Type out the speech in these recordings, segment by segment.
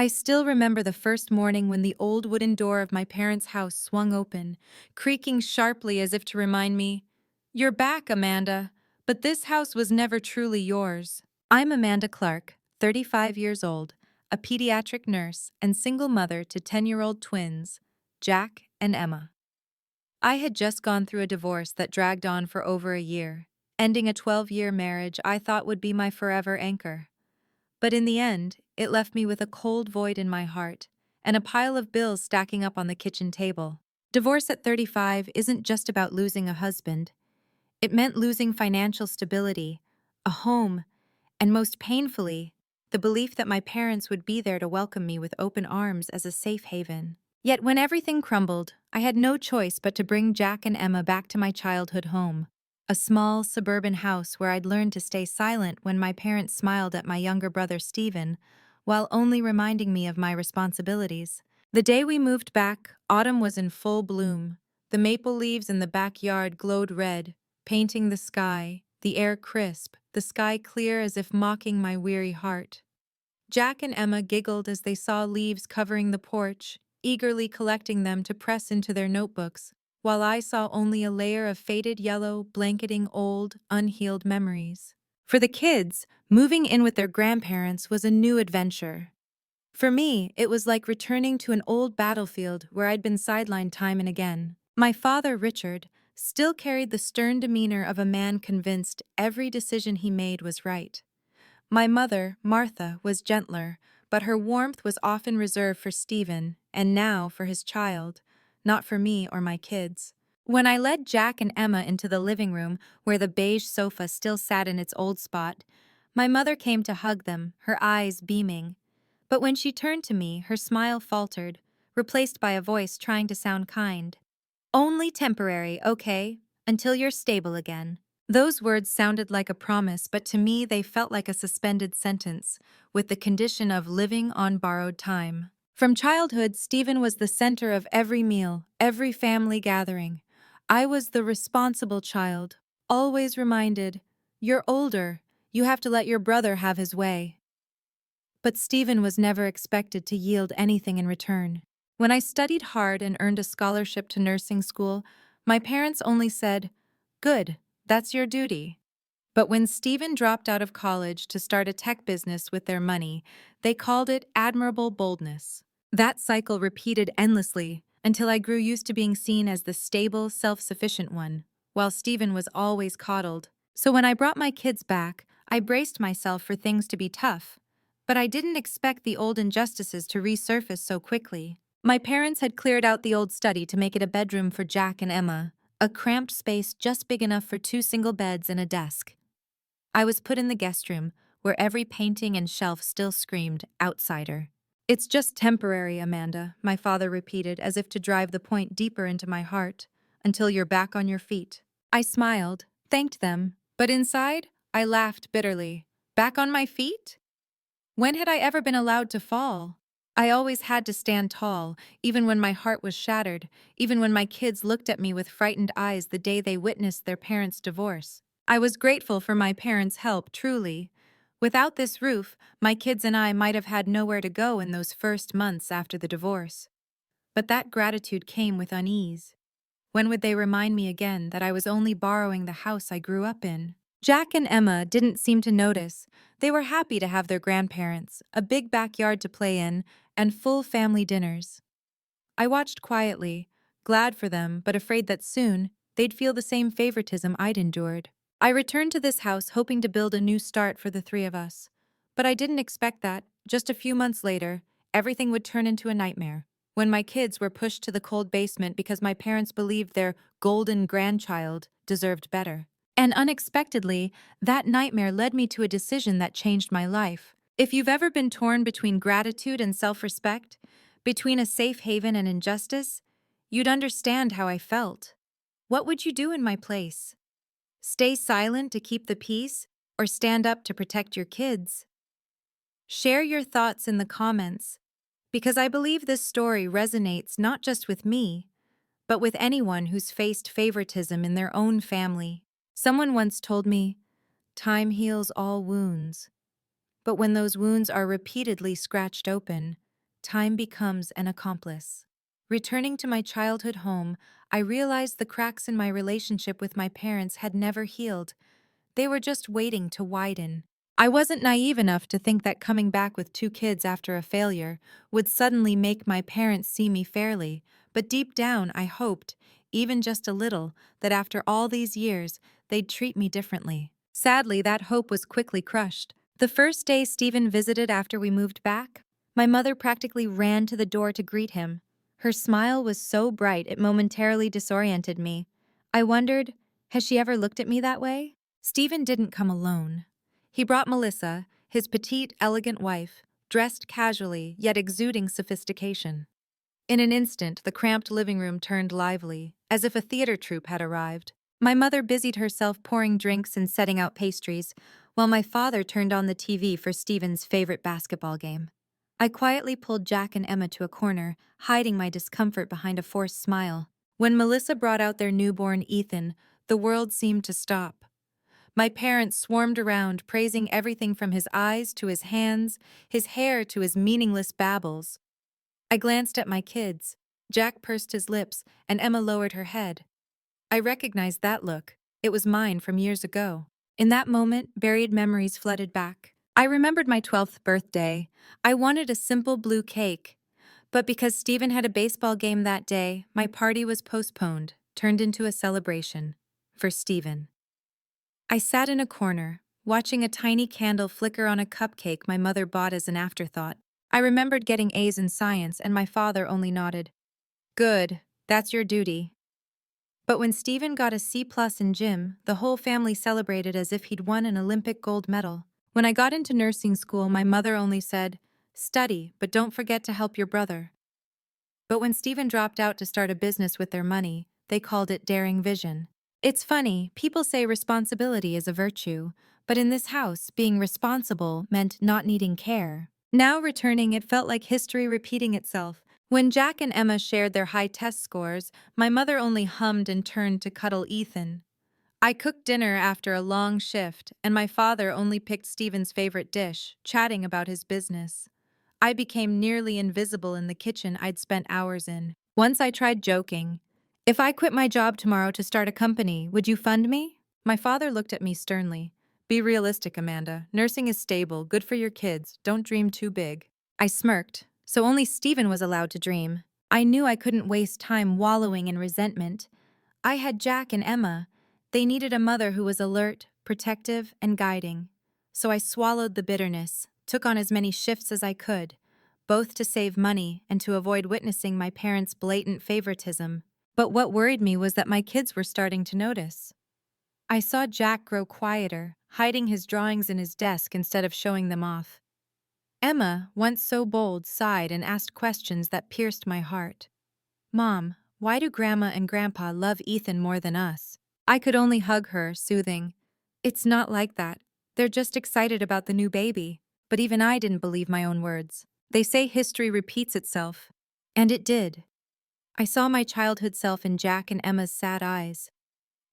I still remember the first morning when the old wooden door of my parents' house swung open, creaking sharply as if to remind me, "You're back, Amanda, but this house was never truly yours." I'm Amanda Clark, 35 years old, a pediatric nurse and single mother to 10-year-old twins, Jack and Emma. I had just gone through a divorce that dragged on for over a year, ending a 12-year marriage I thought would be my forever anchor. But in the end, it left me with a cold void in my heart and a pile of bills stacking up on the kitchen table. Divorce at 35 isn't just about losing a husband. It meant losing financial stability, a home, and most painfully, the belief that my parents would be there to welcome me with open arms as a safe haven. Yet when everything crumbled, I had no choice but to bring Jack and Emma back to my childhood home, a small suburban house where I'd learned to stay silent when my parents smiled at my younger brother Stephen, while only reminding me of my responsibilities. The day we moved back, autumn was in full bloom. The maple leaves in the backyard glowed red, painting the sky, the air crisp, the sky clear as if mocking my weary heart. Jack and Emma giggled as they saw leaves covering the porch, eagerly collecting them to press into their notebooks, while I saw only a layer of faded yellow blanketing old, unhealed memories. For the kids, moving in with their grandparents was a new adventure. For me, it was like returning to an old battlefield where I'd been sidelined time and again. My father, Richard, still carried the stern demeanor of a man convinced every decision he made was right. My mother, Martha, was gentler, but her warmth was often reserved for Stephen, and now for his child, not for me or my kids. When I led Jack and Emma into the living room, where the beige sofa still sat in its old spot, my mother came to hug them, her eyes beaming. But when she turned to me, her smile faltered, replaced by a voice trying to sound kind. "Only temporary, okay? Until you're stable again." Those words sounded like a promise, but to me they felt like a suspended sentence, with the condition of living on borrowed time. From childhood, Stephen was the center of every meal, every family gathering. I was the responsible child, always reminded, "You're older, you have to let your brother have his way." But Stephen was never expected to yield anything in return. When I studied hard and earned a scholarship to nursing school, my parents only said, "Good, that's your duty." But when Stephen dropped out of college to start a tech business with their money, they called it admirable boldness. That cycle repeated endlessly until I grew used to being seen as the stable, self-sufficient one, while Stephen was always coddled. So when I brought my kids back, I braced myself for things to be tough. But I didn't expect the old injustices to resurface so quickly. My parents had cleared out the old study to make it a bedroom for Jack and Emma, a cramped space just big enough for 2 single beds and a desk. I was put in the guest room, where every painting and shelf still screamed, "Outsider." "It's just temporary, Amanda," my father repeated as if to drive the point deeper into my heart, "until you're back on your feet." I smiled, thanked them, but inside, I laughed bitterly. Back on my feet? When had I ever been allowed to fall? I always had to stand tall, even when my heart was shattered, even when my kids looked at me with frightened eyes the day they witnessed their parents' divorce. I was grateful for my parents' help, truly. Without this roof, my kids and I might have had nowhere to go in those first months after the divorce. But that gratitude came with unease. When would they remind me again that I was only borrowing the house I grew up in? Jack and Emma didn't seem to notice. They were happy to have their grandparents, a big backyard to play in, and full family dinners. I watched quietly, glad for them, but afraid that soon they'd feel the same favoritism I'd endured. I returned to this house hoping to build a new start for the three of us. But I didn't expect that, just a few months later, everything would turn into a nightmare. When my kids were pushed to the cold basement because my parents believed their golden grandchild deserved better. And unexpectedly, that nightmare led me to a decision that changed my life. If you've ever been torn between gratitude and self-respect, between a safe haven and injustice, you'd understand how I felt. What would you do in my place? Stay silent to keep the peace, or stand up to protect your kids? Share your thoughts in the comments, because I believe this story resonates not just with me, but with anyone who's faced favoritism in their own family. Someone once told me, "Time heals all wounds." But when those wounds are repeatedly scratched open, time becomes an accomplice. Returning to my childhood home, I realized the cracks in my relationship with my parents had never healed. They were just waiting to widen. I wasn't naive enough to think that coming back with two kids after a failure would suddenly make my parents see me fairly, but deep down I hoped, even just a little, that after all these years, they'd treat me differently. Sadly, that hope was quickly crushed. The first day Stephen visited after we moved back, my mother practically ran to the door to greet him. Her smile was so bright it momentarily disoriented me. I wondered, has she ever looked at me that way? Stephen didn't come alone. He brought Melissa, his petite, elegant wife, dressed casually yet exuding sophistication. In an instant, the cramped living room turned lively, as if a theater troupe had arrived. My mother busied herself pouring drinks and setting out pastries, while my father turned on the TV for Stephen's favorite basketball game. I quietly pulled Jack and Emma to a corner, hiding my discomfort behind a forced smile. When Melissa brought out their newborn Ethan, the world seemed to stop. My parents swarmed around, praising everything from his eyes to his hands, his hair to his meaningless babbles. I glanced at my kids. Jack pursed his lips, and Emma lowered her head. I recognized that look. It was mine from years ago. In that moment, buried memories flooded back. I remembered my 12th birthday. I wanted a simple blue cake. But because Stephen had a baseball game that day, my party was postponed, turned into a celebration. For Stephen. I sat in a corner, watching a tiny candle flicker on a cupcake my mother bought as an afterthought. I remembered getting A's in science, and my father only nodded. Good, that's your duty. But when Stephen got a C+ in gym, the whole family celebrated as if he'd won an Olympic gold medal. When I got into nursing school, my mother only said, "Study, but don't forget to help your brother." But when Stephen dropped out to start a business with their money, they called it daring vision. It's funny, people say responsibility is a virtue, but in this house, being responsible meant not needing care. Now returning, it felt like history repeating itself. When Jack and Emma shared their high test scores, my mother only hummed and turned to cuddle Ethan. I cooked dinner after a long shift, and my father only picked Stephen's favorite dish, chatting about his business. I became nearly invisible in the kitchen I'd spent hours in. Once I tried joking. If I quit my job tomorrow to start a company, would you fund me? My father looked at me sternly. Be realistic, Amanda. Nursing is stable, good for your kids. Don't dream too big. I smirked. So only Stephen was allowed to dream. I knew I couldn't waste time wallowing in resentment. I had Jack and Emma. They needed a mother who was alert, protective, and guiding. So I swallowed the bitterness, took on as many shifts as I could, both to save money and to avoid witnessing my parents' blatant favoritism. But what worried me was that my kids were starting to notice. I saw Jack grow quieter, hiding his drawings in his desk instead of showing them off. Emma, once so bold, sighed and asked questions that pierced my heart. Mom, why do Grandma and Grandpa love Ethan more than us? I could only hug her, soothing. It's not like that. They're just excited about the new baby. But even I didn't believe my own words. They say history repeats itself. And it did. I saw my childhood self in Jack and Emma's sad eyes.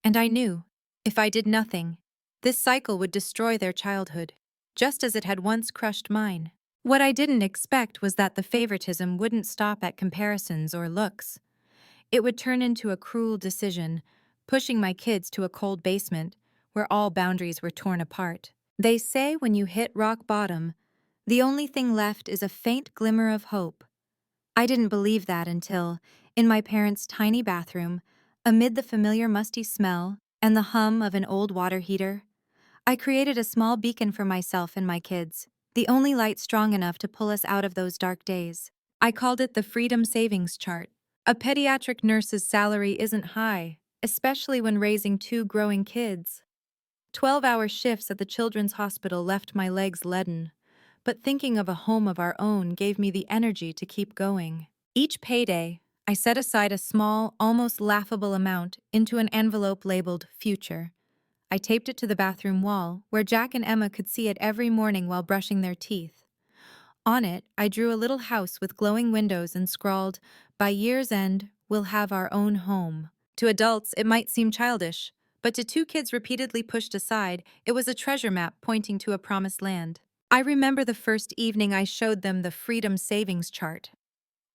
And I knew, if I did nothing, this cycle would destroy their childhood, just as it had once crushed mine. What I didn't expect was that the favoritism wouldn't stop at comparisons or looks. It would turn into a cruel decision, pushing my kids to a cold basement where all boundaries were torn apart. They say when you hit rock bottom, the only thing left is a faint glimmer of hope. I didn't believe that until, in my parents' tiny bathroom, amid the familiar musty smell and the hum of an old water heater, I created a small beacon for myself and my kids, the only light strong enough to pull us out of those dark days. I called it the Freedom Savings Chart. A pediatric nurse's salary isn't high, especially when raising two growing kids. 12-hour shifts at the children's hospital left my legs leaden, but thinking of a home of our own gave me the energy to keep going. Each payday, I set aside a small, almost laughable amount into an envelope labeled Future. I taped it to the bathroom wall, where Jack and Emma could see it every morning while brushing their teeth. On it, I drew a little house with glowing windows and scrawled, "By year's end, we'll have our own home." To adults, it might seem childish, but to two kids repeatedly pushed aside, it was a treasure map pointing to a promised land. I remember the first evening I showed them the Freedom Savings chart.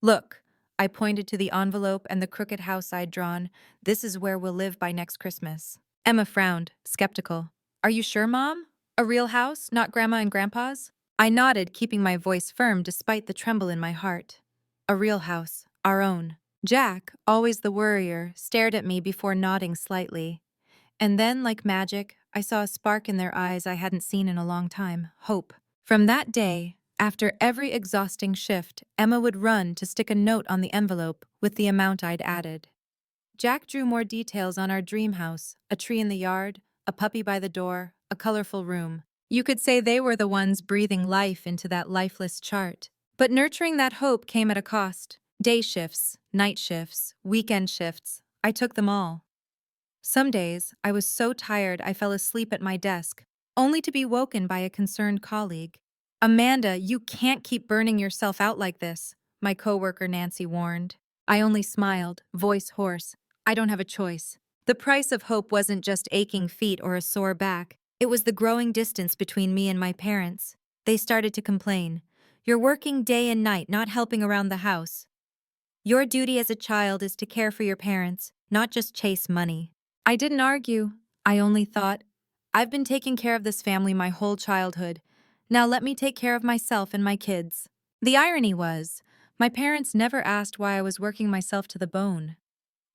Look, I pointed to the envelope and the crooked house I'd drawn. This is where we'll live by next Christmas. Emma frowned, skeptical. Are you sure, Mom? A real house, not Grandma and Grandpa's? I nodded, keeping my voice firm despite the tremble in my heart. A real house, our own. Jack, always the worrier, stared at me before nodding slightly. And then, like magic, I saw a spark in their eyes I hadn't seen in a long time, hope. From that day, after every exhausting shift, Emma would run to stick a note on the envelope with the amount I'd added. Jack drew more details on our dream house, a tree in the yard, a puppy by the door, a colorful room. You could say they were the ones breathing life into that lifeless chart. But nurturing that hope came at a cost. Day shifts, night shifts, weekend shifts. I took them all. Some days, I was so tired I fell asleep at my desk, only to be woken by a concerned colleague. Amanda, you can't keep burning yourself out like this, my coworker Nancy warned. I only smiled, voice hoarse. I don't have a choice. The price of hope wasn't just aching feet or a sore back. It was the growing distance between me and my parents. They started to complain. You're working day and night, not helping around the house. Your duty as a child is to care for your parents, not just chase money. I didn't argue. I only thought, I've been taking care of this family my whole childhood. Now let me take care of myself and my kids. The irony was, my parents never asked why I was working myself to the bone.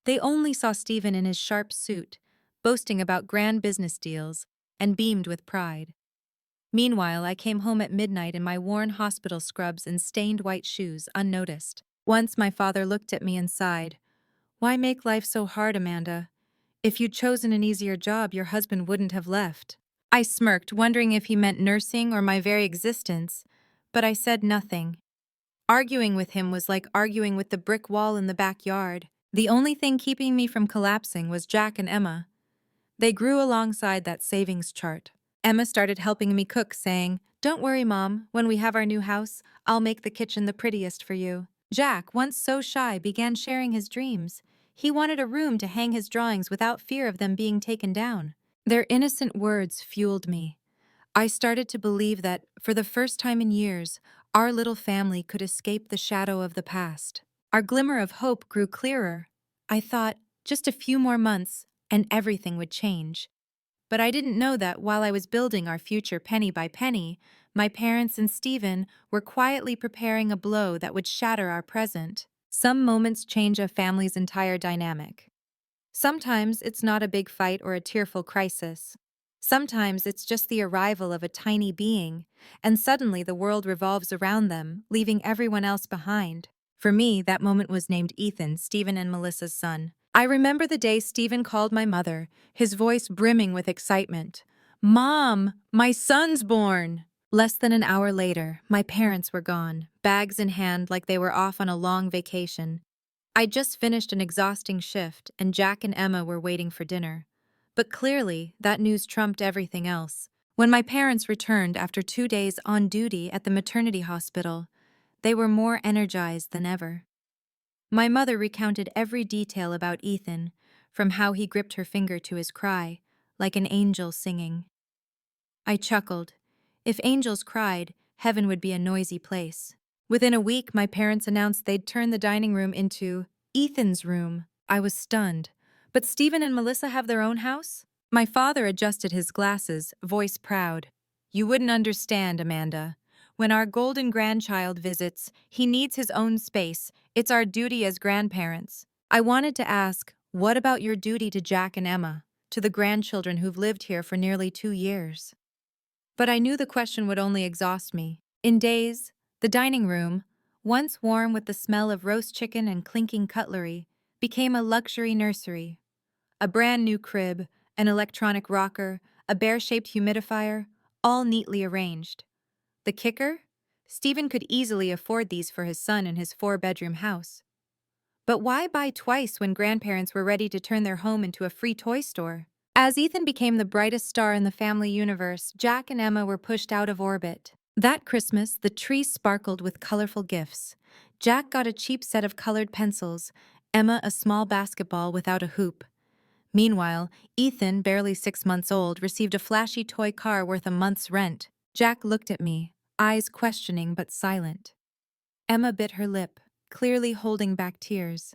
They only saw Stephen in his sharp suit, boasting about grand business deals, and beamed with pride. Meanwhile, I came home at midnight in my worn hospital scrubs and stained white shoes, unnoticed. Once my father looked at me and sighed. Why make life so hard, Amanda? If you'd chosen an easier job, your husband wouldn't have left. I smirked, wondering if he meant nursing or my very existence, but I said nothing. Arguing with him was like arguing with the brick wall in the backyard. The only thing keeping me from collapsing was Jack and Emma. They grew alongside that savings chart. Emma started helping me cook, saying, "Don't worry, Mom, when we have our new house, I'll make the kitchen the prettiest for you." Jack, once so shy, began sharing his dreams. He wanted a room to hang his drawings without fear of them being taken down. Their innocent words fueled me. I started to believe that, for the first time in years, our little family could escape the shadow of the past. Our glimmer of hope grew clearer. I thought, just a few more months, and everything would change. But I didn't know that while I was building our future penny by penny, my parents and Stephen were quietly preparing a blow that would shatter our present. Some moments change a family's entire dynamic. Sometimes it's not a big fight or a tearful crisis. Sometimes it's just the arrival of a tiny being, and suddenly the world revolves around them, leaving everyone else behind. For me, that moment was named Ethan, Stephen and Melissa's son. I remember the day Stephen called my mother, his voice brimming with excitement. "Mom, my son's born!" Less than an hour later, my parents were gone, bags in hand like they were off on a long vacation. I'd just finished an exhausting shift, and Jack and Emma were waiting for dinner. But clearly, that news trumped everything else. When my parents returned after 2 days on duty at the maternity hospital, they were more energized than ever. My mother recounted every detail about Ethan, from how he gripped her finger to his cry, like an angel singing. I chuckled. If angels cried, heaven would be a noisy place. Within a week, my parents announced they'd turn the dining room into Ethan's room. I was stunned. But Stephen and Melissa have their own house? My father adjusted his glasses, voice proud. You wouldn't understand, Amanda. When our golden grandchild visits, he needs his own space. It's our duty as grandparents. I wanted to ask, what about your duty to Jack and Emma, to the grandchildren who've lived here for nearly 2 years? But I knew the question would only exhaust me. In days, the dining room, once warm with the smell of roast chicken and clinking cutlery, became a luxury nursery. A brand new crib, an electronic rocker, a bear-shaped humidifier, all neatly arranged. The kicker? Stephen could easily afford these for his son in his 4-bedroom house. But why buy twice when grandparents were ready to turn their home into a free toy store? As Ethan became the brightest star in the family universe, Jack and Emma were pushed out of orbit. That Christmas, the tree sparkled with colorful gifts. Jack got a cheap set of colored pencils, Emma a small basketball without a hoop. Meanwhile, Ethan, barely 6 months old, received a flashy toy car worth a month's rent. Jack looked at me, eyes questioning but silent. Emma bit her lip, clearly holding back tears.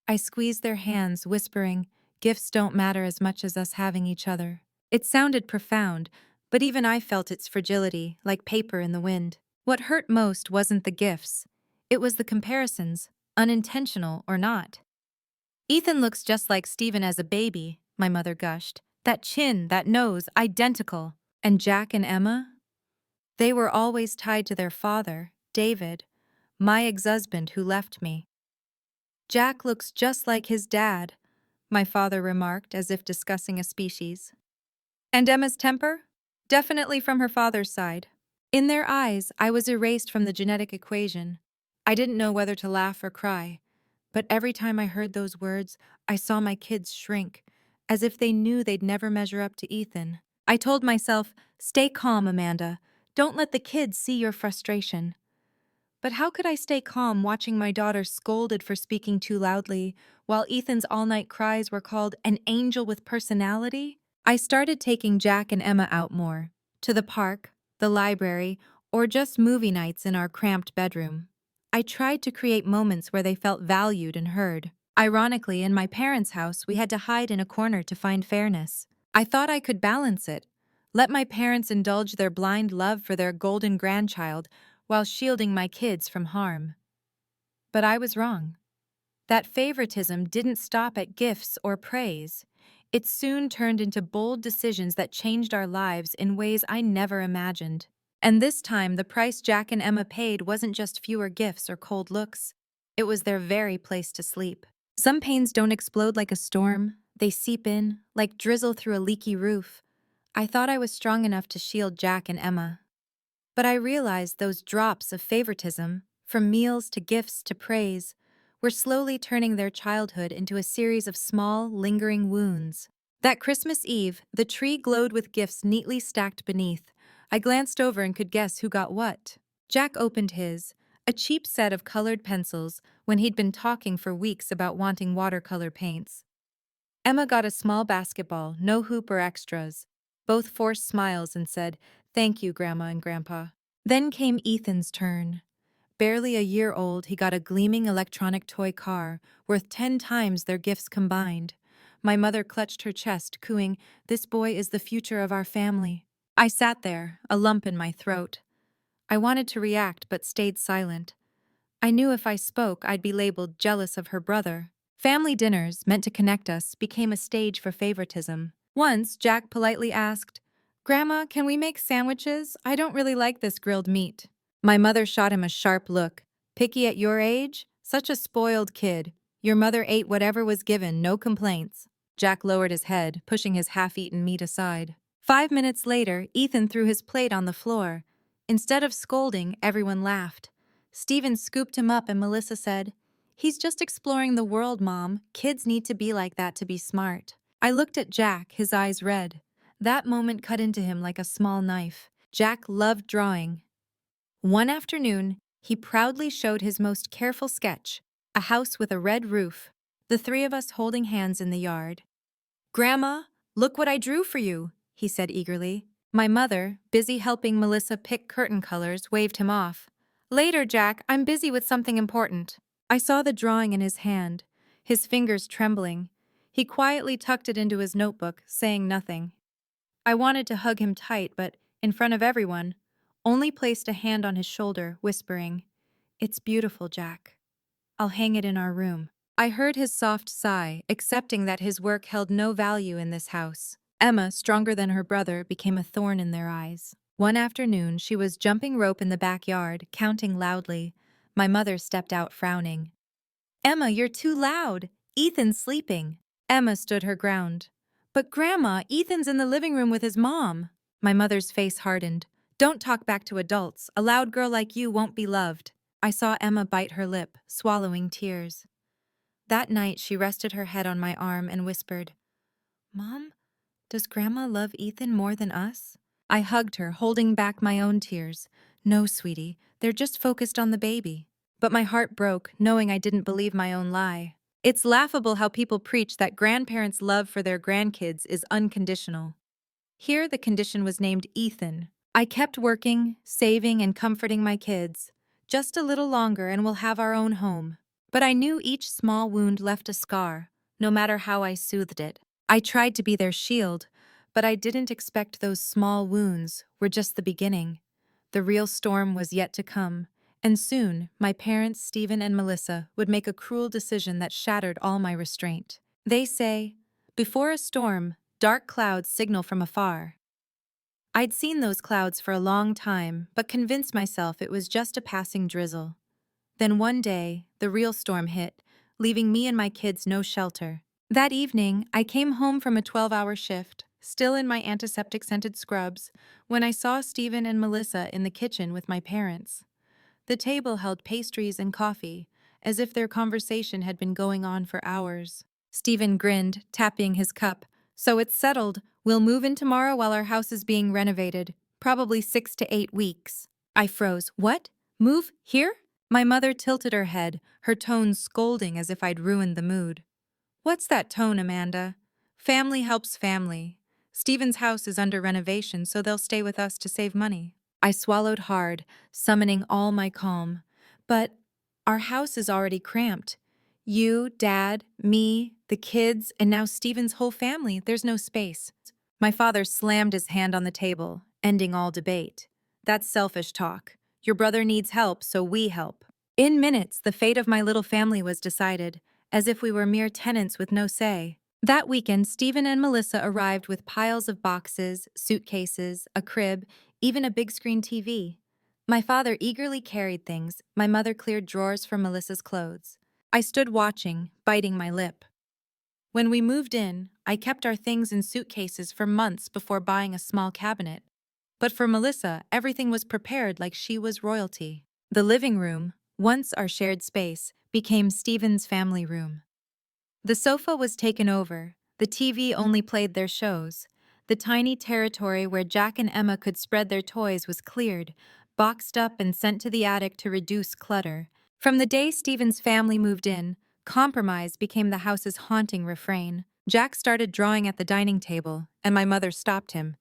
I squeezed their hands, whispering, "Gifts don't matter as much as us having each other." It sounded profound, but even I felt its fragility, like paper in the wind. What hurt most wasn't the gifts. It was the comparisons, unintentional or not. "Ethan looks just like Stephen as a baby," my mother gushed. "That chin, that nose, identical." And Jack and Emma? They were always tied to their father, David, my ex-husband who left me. "Jack looks just like his dad," my father remarked as if discussing a species. "And Emma's temper? Definitely from her father's side." In their eyes, I was erased from the genetic equation. I didn't know whether to laugh or cry, but every time I heard those words, I saw my kids shrink, as if they knew they'd never measure up to Ethan. I told myself, "Stay calm, Amanda. Don't let the kids see your frustration." But how could I stay calm watching my daughter scolded for speaking too loudly, while Ethan's all-night cries were called an angel with personality? I started taking Jack and Emma out more, to the park, the library, or just movie nights in our cramped bedroom. I tried to create moments where they felt valued and heard. Ironically, in my parents' house, we had to hide in a corner to find fairness. I thought I could balance it. Let my parents indulge their blind love for their golden grandchild while shielding my kids from harm. But I was wrong. That favoritism didn't stop at gifts or praise. It soon turned into bold decisions that changed our lives in ways I never imagined. And this time, the price Jack and Emma paid wasn't just fewer gifts or cold looks. It was their very place to sleep. Some pains don't explode like a storm. They seep in, like drizzle through a leaky roof. I thought I was strong enough to shield Jack and Emma. But I realized those drops of favoritism, from meals to gifts to praise, were slowly turning their childhood into a series of small, lingering wounds. That Christmas Eve, the tree glowed with gifts neatly stacked beneath. I glanced over and could guess who got what. Jack opened his, a cheap set of colored pencils, when he'd been talking for weeks about wanting watercolor paints. Emma got a small basketball, no hoop or extras. Both forced smiles and said, "Thank you, Grandma and Grandpa." Then came Ethan's turn. Barely a year old, he got a gleaming electronic toy car, worth 10 times their gifts combined. My mother clutched her chest, cooing, "This boy is the future of our family." I sat there, a lump in my throat. I wanted to react but stayed silent. I knew if I spoke, I'd be labeled jealous of her brother. Family dinners, meant to connect us, became a stage for favoritism. Once, Jack politely asked, "Grandma, can we make sandwiches? I don't really like this grilled meat." My mother shot him a sharp look. "Picky at your age? Such a spoiled kid. Your mother ate whatever was given, no complaints." Jack lowered his head, pushing his half-eaten meat aside. 5 minutes later, Ethan threw his plate on the floor. Instead of scolding, everyone laughed. Stephen scooped him up and Melissa said, "He's just exploring the world, Mom. Kids need to be like that to be smart." I looked at Jack, his eyes red. That moment cut into him like a small knife. Jack loved drawing. One afternoon, he proudly showed his most careful sketch, a house with a red roof, the three of us holding hands in the yard. "Grandma, look what I drew for you," he said eagerly. My mother, busy helping Melissa pick curtain colors, waved him off. "Later, Jack, I'm busy with something important." I saw the drawing in his hand, his fingers trembling. He quietly tucked it into his notebook, saying nothing. I wanted to hug him tight, but, in front of everyone, only placed a hand on his shoulder, whispering, "It's beautiful, Jack. I'll hang it in our room." I heard his soft sigh, accepting that his work held no value in this house. Emma, stronger than her brother, became a thorn in their eyes. One afternoon, she was jumping rope in the backyard, counting loudly. My mother stepped out frowning. "Emma, you're too loud. Ethan's sleeping." Emma stood her ground. "But Grandma, Ethan's in the living room with his mom." My mother's face hardened. "Don't talk back to adults. A loud girl like you won't be loved." I saw Emma bite her lip, swallowing tears. That night, she rested her head on my arm and whispered, "Mom, does Grandma love Ethan more than us?" I hugged her, holding back my own tears. "No, sweetie, they're just focused on the baby." But my heart broke, knowing I didn't believe my own lie. It's laughable how people preach that grandparents' love for their grandkids is unconditional. Here, the condition was named Ethan. I kept working, saving, and comforting my kids. Just a little longer and we'll have our own home. But I knew each small wound left a scar, no matter how I soothed it. I tried to be their shield, but I didn't expect those small wounds were just the beginning. The real storm was yet to come, and soon my parents, Stephen and Melissa, would make a cruel decision that shattered all my restraint. They say, "Before a storm, dark clouds signal from afar." I'd seen those clouds for a long time, but convinced myself it was just a passing drizzle. Then one day, the real storm hit, leaving me and my kids no shelter. That evening, I came home from a 12-hour shift, still in my antiseptic-scented scrubs, when I saw Stephen and Melissa in the kitchen with my parents. The table held pastries and coffee, as if their conversation had been going on for hours. Stephen grinned, tapping his cup. "So it's settled. We'll move in tomorrow while our house is being renovated. Probably 6 to 8 weeks." I froze. "What? Move? Here?" My mother tilted her head, her tone scolding as if I'd ruined the mood. "What's that tone, Amanda? Family helps family. Stephen's house is under renovation, so they'll stay with us to save money." I swallowed hard, summoning all my calm. "But our house is already cramped. You, Dad, me, the kids, and now Stephen's whole family. There's no space." My father slammed his hand on the table, ending all debate. "That's selfish talk. Your brother needs help, so we help." In minutes, the fate of my little family was decided, as if we were mere tenants with no say. That weekend, Stephen and Melissa arrived with piles of boxes, suitcases, a crib, even a big screen TV. My father eagerly carried things, my mother cleared drawers for Melissa's clothes. I stood watching, biting my lip. When we moved in, I kept our things in suitcases for months before buying a small cabinet. But for Melissa, everything was prepared like she was royalty. The living room, once our shared space, became Stephen's family room. The sofa was taken over, the TV only played their shows. The tiny territory where Jack and Emma could spread their toys was cleared, boxed up and sent to the attic to reduce clutter. From the day Stephen's family moved in, compromise became the house's haunting refrain. Jack started drawing at the dining table, and my mother stopped him.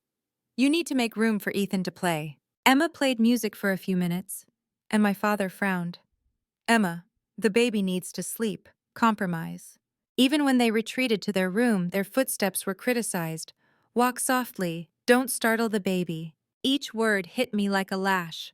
"You need to make room for Ethan to play." Emma played music for a few minutes, and my father frowned. "Emma, the baby needs to sleep." Compromise. Even when they retreated to their room, their footsteps were criticized. "Walk softly, don't startle the baby." Each word hit me like a lash.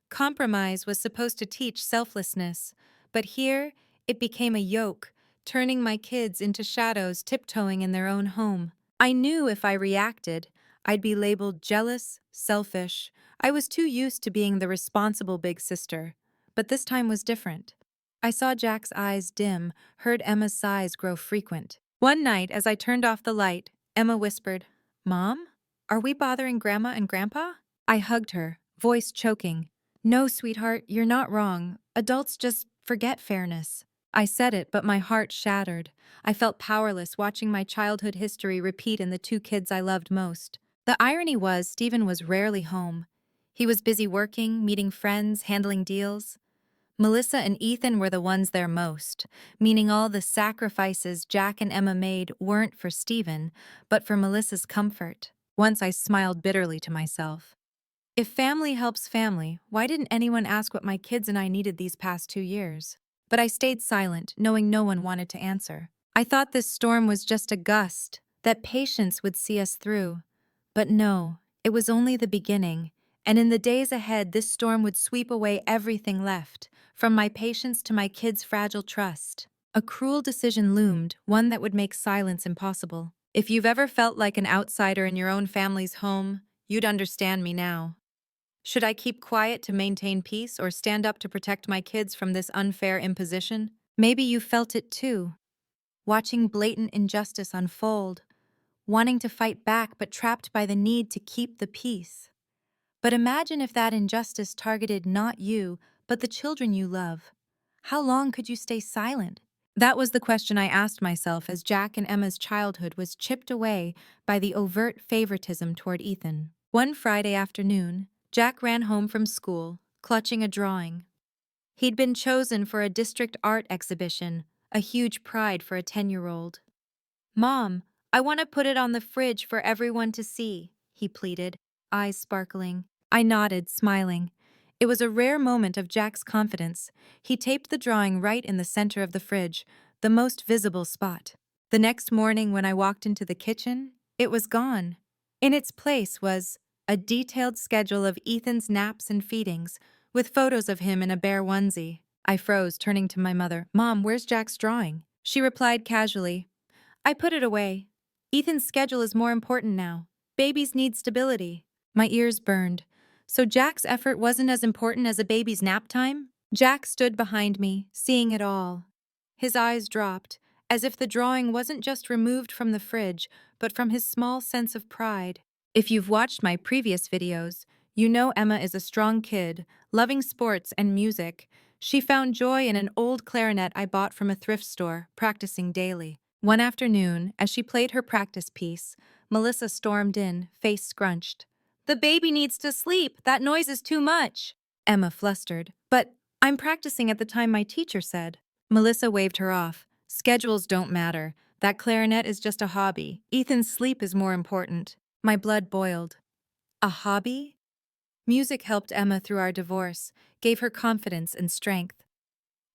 Compromise was supposed to teach selflessness, but here it became a yoke, turning my kids into shadows tiptoeing in their own home. I knew if I reacted, I'd be labeled jealous, selfish. I was too used to being the responsible big sister. But this time was different. I saw Jack's eyes dim, heard Emma's sighs grow frequent. One night, as I turned off the light, Emma whispered, "Mom, are we bothering Grandma and Grandpa?" I hugged her, voice choking. "No, sweetheart, you're not wrong. Adults just forget fairness." I said it, but my heart shattered. I felt powerless watching my childhood history repeat in the two kids I loved most. The irony was, Stephen was rarely home. He was busy working, meeting friends, handling deals. Melissa and Ethan were the ones there most, meaning all the sacrifices Jack and Emma made weren't for Stephen, but for Melissa's comfort. Once I smiled bitterly to myself. If family helps family, why didn't anyone ask what my kids and I needed these past 2 years? But I stayed silent, knowing no one wanted to answer. I thought this storm was just a gust, that patience would see us through. But no, it was only the beginning, and in the days ahead this storm would sweep away everything left, from my patience to my kids' fragile trust. A cruel decision loomed, one that would make silence impossible. If you've ever felt like an outsider in your own family's home, you'd understand me now. Should I keep quiet to maintain peace or stand up to protect my kids from this unfair imposition? Maybe you felt it too, watching blatant injustice unfold, wanting to fight back but trapped by the need to keep the peace. But imagine if that injustice targeted not you, but the children you love. How long could you stay silent? That was the question I asked myself as Jack and Emma's childhood was chipped away by the overt favoritism toward Ethan. One Friday afternoon, Jack ran home from school, clutching a drawing. He'd been chosen for a district art exhibition, a huge pride for a 10-year-old. "Mom, I want to put it on the fridge for everyone to see," he pleaded, eyes sparkling. I nodded, smiling. It was a rare moment of Jack's confidence. He taped the drawing right in the center of the fridge, the most visible spot. The next morning, when I walked into the kitchen, it was gone. In its place was a detailed schedule of Ethan's naps and feedings, with photos of him in a bare onesie. I froze, turning to my mother. "Mom, where's Jack's drawing?" She replied casually, "I put it away. Ethan's schedule is more important now. Babies need stability." My ears burned. So Jack's effort wasn't as important as a baby's nap time? Jack stood behind me, seeing it all. His eyes dropped, as if the drawing wasn't just removed from the fridge, but from his small sense of pride. If you've watched my previous videos, you know Emma is a strong kid, loving sports and music. She found joy in an old clarinet I bought from a thrift store, practicing daily. One afternoon, as she played her practice piece, Melissa stormed in, face scrunched. "The baby needs to sleep. That noise is too much." Emma flustered. "But I'm practicing at the time my teacher said." Melissa waved her off. "Schedules don't matter. That clarinet is just a hobby. Ethan's sleep is more important." My blood boiled. A hobby? Music helped Emma through our divorce, gave her confidence and strength.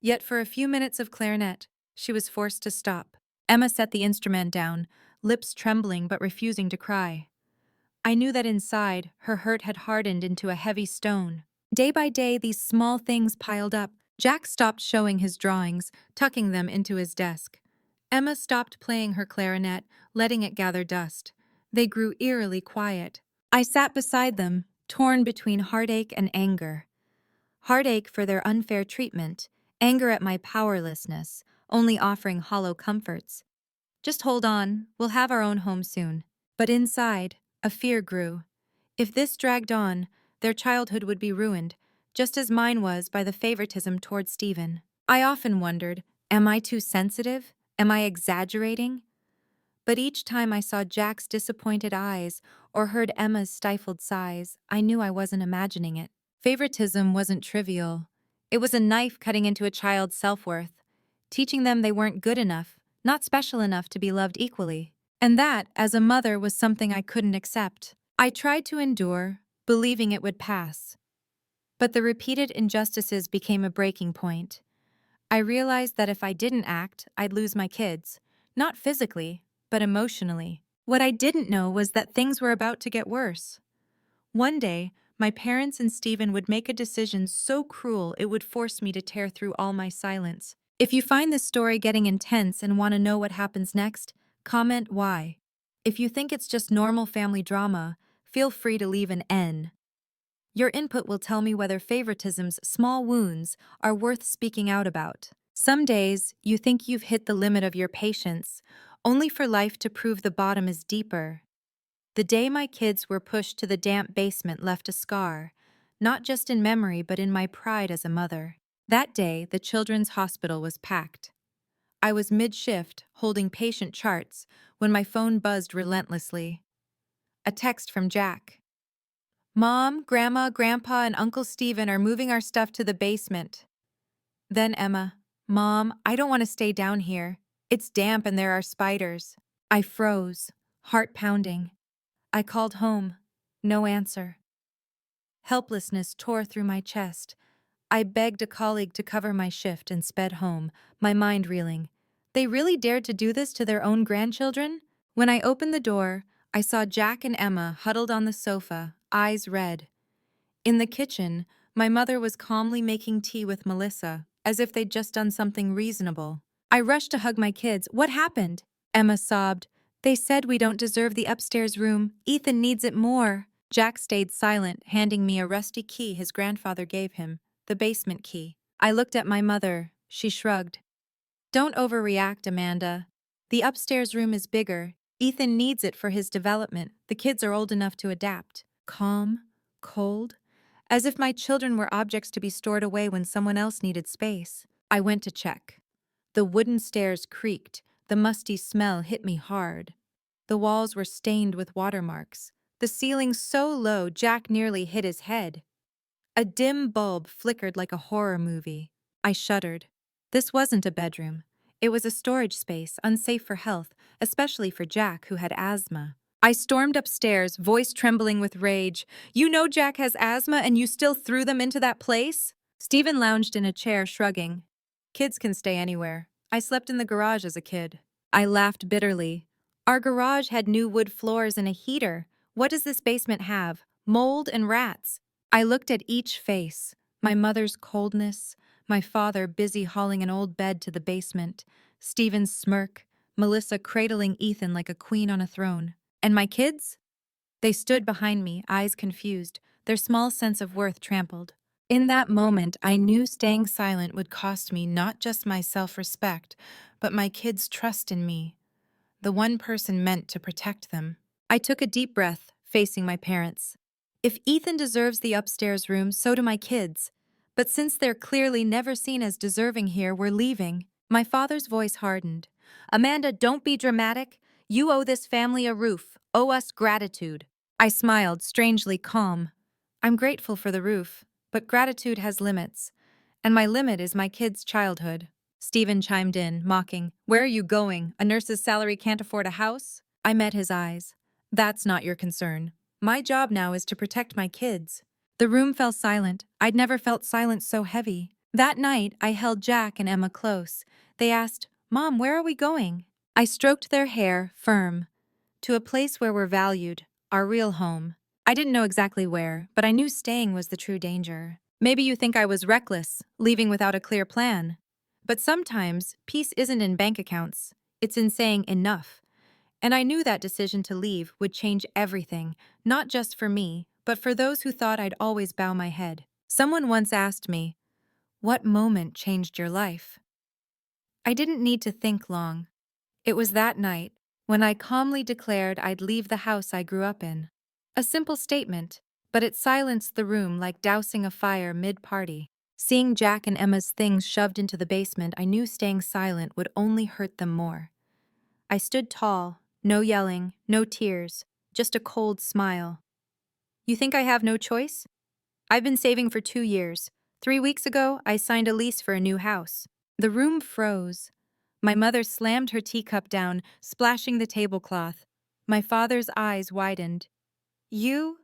Yet for a few minutes of clarinet, she was forced to stop. Emma set the instrument down, lips trembling but refusing to cry. I knew that inside, her hurt had hardened into a heavy stone. Day by day, these small things piled up. Jack stopped showing his drawings, tucking them into his desk. Emma stopped playing her clarinet, letting it gather dust. They grew eerily quiet. I sat beside them, torn between heartache and anger. Heartache for their unfair treatment, anger at my powerlessness, only offering hollow comforts. "Just hold on, we'll have our own home soon." But inside, a fear grew. If this dragged on, their childhood would be ruined, just as mine was by the favoritism toward Stephen. I often wondered, am I too sensitive? Am I exaggerating? But each time I saw Jack's disappointed eyes or heard Emma's stifled sighs, I knew I wasn't imagining it. Favoritism wasn't trivial. It was a knife cutting into a child's self-worth, teaching them they weren't good enough, not special enough to be loved equally. And that, as a mother, was something I couldn't accept. I tried to endure, believing it would pass. But the repeated injustices became a breaking point. I realized that if I didn't act, I'd lose my kids. Not physically, but emotionally. What I didn't know was that things were about to get worse. One day, my parents and Stephen would make a decision so cruel it would force me to tear through all my silence. If you find this story getting intense and want to know what happens next, comment why. If you think it's just normal family drama, feel free to leave an N. Your input will tell me whether favoritism's small wounds are worth speaking out about. Some days, you think you've hit the limit of your patience, only for life to prove the bottom is deeper. The day my kids were pushed to the damp basement left a scar, not just in memory but in my pride as a mother. That day, the children's hospital was packed. I was mid-shift, holding patient charts, when my phone buzzed relentlessly. A text from Jack. "Mom, Grandma, Grandpa, and Uncle Stephen are moving our stuff to the basement." Then Emma. "Mom, I don't want to stay down here. It's damp and there are spiders." I froze, heart pounding. I called home. No answer. Helplessness tore through my chest. I begged a colleague to cover my shift and sped home, my mind reeling. They really dared to do this to their own grandchildren? When I opened the door, I saw Jack and Emma huddled on the sofa, eyes red. In the kitchen, my mother was calmly making tea with Melissa, as if they'd just done something reasonable. I rushed to hug my kids. "What happened?" Emma sobbed. "They said we don't deserve the upstairs room. Ethan needs it more." Jack stayed silent, handing me a rusty key his grandfather gave him, the basement key. I looked at my mother. She shrugged. "Don't overreact, Amanda. The upstairs room is bigger. Ethan needs it for his development. The kids are old enough to adapt." Calm, cold, as if my children were objects to be stored away when someone else needed space. I went to check. The wooden stairs creaked. The musty smell hit me hard. The walls were stained with watermarks. The ceiling so low Jack nearly hit his head. A dim bulb flickered like a horror movie. I shuddered. This wasn't a bedroom. It was a storage space, unsafe for health, especially for Jack, who had asthma. I stormed upstairs, voice trembling with rage. You know Jack has asthma and you still threw them into that place? Stephen lounged in a chair, shrugging. Kids can stay anywhere. I slept in the garage as a kid. I laughed bitterly. Our garage had new wood floors and a heater. What does this basement have? Mold and rats. I looked at each face. My mother's coldness, my father busy hauling an old bed to the basement, Stephen's smirk, Melissa cradling Ethan like a queen on a throne. And my kids? They stood behind me, eyes confused, their small sense of worth trampled. In that moment, I knew staying silent would cost me not just my self-respect, but my kids' trust in me, the one person meant to protect them. I took a deep breath, facing my parents. If Ethan deserves the upstairs room, so do my kids. But since they're clearly never seen as deserving here, we're leaving. My father's voice hardened. Amanda, don't be dramatic. You owe this family a roof, owe us gratitude. I smiled, strangely calm. I'm grateful for the roof, but gratitude has limits. And my limit is my kids' childhood. Stephen chimed in, mocking. Where are you going? A nurse's salary can't afford a house? I met his eyes. That's not your concern. My job now is to protect my kids. The room fell silent. I'd never felt silence so heavy. That night, I held Jack and Emma close. They asked, Mom, where are we going? I stroked their hair, firm. To a place where we're valued, our real home. I didn't know exactly where, but I knew staying was the true danger. Maybe you think I was reckless, leaving without a clear plan. But sometimes, peace isn't in bank accounts. It's in saying enough. And I knew that decision to leave would change everything, not just for me, but for those who thought I'd always bow my head. Someone once asked me, what moment changed your life? I didn't need to think long. It was that night, when I calmly declared I'd leave the house I grew up in. A simple statement, but it silenced the room like dousing a fire mid-party. Seeing Jack and Emma's things shoved into the basement, I knew staying silent would only hurt them more. I stood tall, no yelling, no tears, just a cold smile. You think I have no choice? I've been saving for 2 years. 3 weeks ago, I signed a lease for a new house. The room froze. My mother slammed her teacup down, splashing the tablecloth. My father's eyes widened. You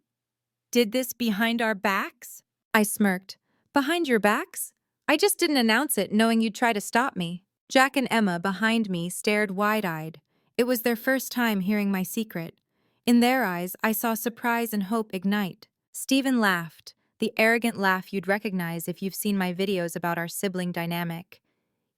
did this behind our backs? I smirked. Behind your backs? I just didn't announce it, knowing you'd try to stop me. Jack and Emma, behind me, stared wide-eyed. It was their first time hearing my secret. In their eyes, I saw surprise and hope ignite. Stephen laughed, the arrogant laugh you'd recognize if you've seen my videos about our sibling dynamic.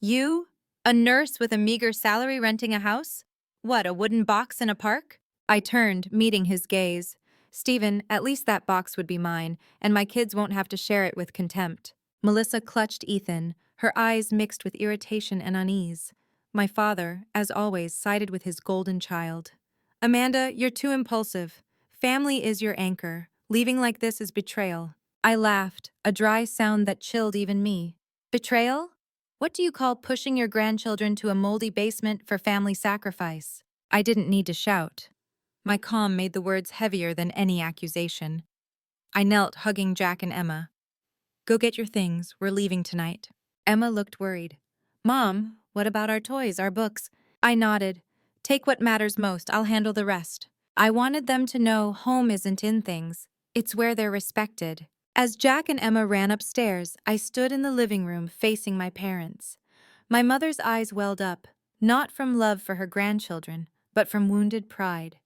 You? A nurse with a meager salary renting a house? What, a wooden box in a park? I turned, meeting his gaze. Stephen, at least that box would be mine, and my kids won't have to share it with contempt. Melissa clutched Ethan, her eyes mixed with irritation and unease. My father, as always, sided with his golden child. Amanda, you're too impulsive. Family is your anchor. Leaving like this is betrayal. I laughed, a dry sound that chilled even me. Betrayal? What do you call pushing your grandchildren to a moldy basement for family sacrifice? I didn't need to shout. My calm made the words heavier than any accusation. I knelt, hugging Jack and Emma. Go get your things, we're leaving tonight. Emma looked worried. Mom, what about our toys, our books? I nodded. Take what matters most, I'll handle the rest. I wanted them to know home isn't in things, it's where they're respected. As Jack and Emma ran upstairs, I stood in the living room facing my parents. My mother's eyes welled up, not from love for her grandchildren, but from wounded pride.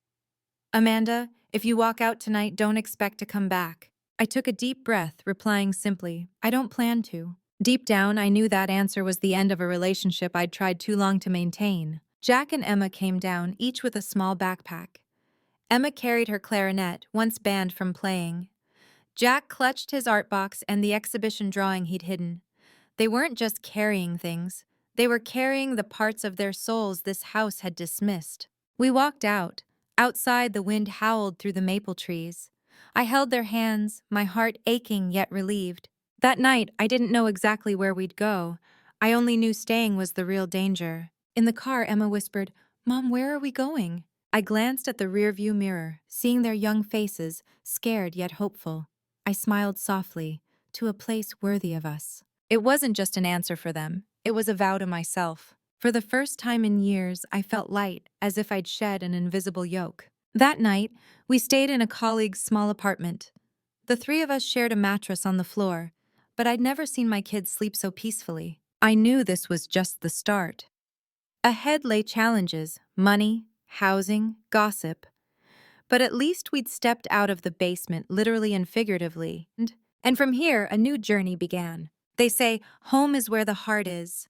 Amanda, if you walk out tonight, don't expect to come back. I took a deep breath, replying simply, I don't plan to. Deep down, I knew that answer was the end of a relationship I'd tried too long to maintain. Jack and Emma came down, each with a small backpack. Emma carried her clarinet, once banned from playing. Jack clutched his art box and the exhibition drawing he'd hidden. They weren't just carrying things. They were carrying the parts of their souls this house had dismissed. We walked out. Outside, the wind howled through the maple trees. I held their hands, my heart aching yet relieved. That night, I didn't know exactly where we'd go. I only knew staying was the real danger. In the car, Emma whispered, Mom, where are we going? I glanced at the rearview mirror, seeing their young faces, scared yet hopeful. I smiled softly, to a place worthy of us. It wasn't just an answer for them. It was a vow to myself. For the first time in years, I felt light, as if I'd shed an invisible yoke. That night, we stayed in a colleague's small apartment. The three of us shared a mattress on the floor, but I'd never seen my kids sleep so peacefully. I knew this was just the start. Ahead lay challenges: money, housing, gossip. But at least we'd stepped out of the basement, literally and figuratively. And from here, a new journey began. They say, home is where the heart is.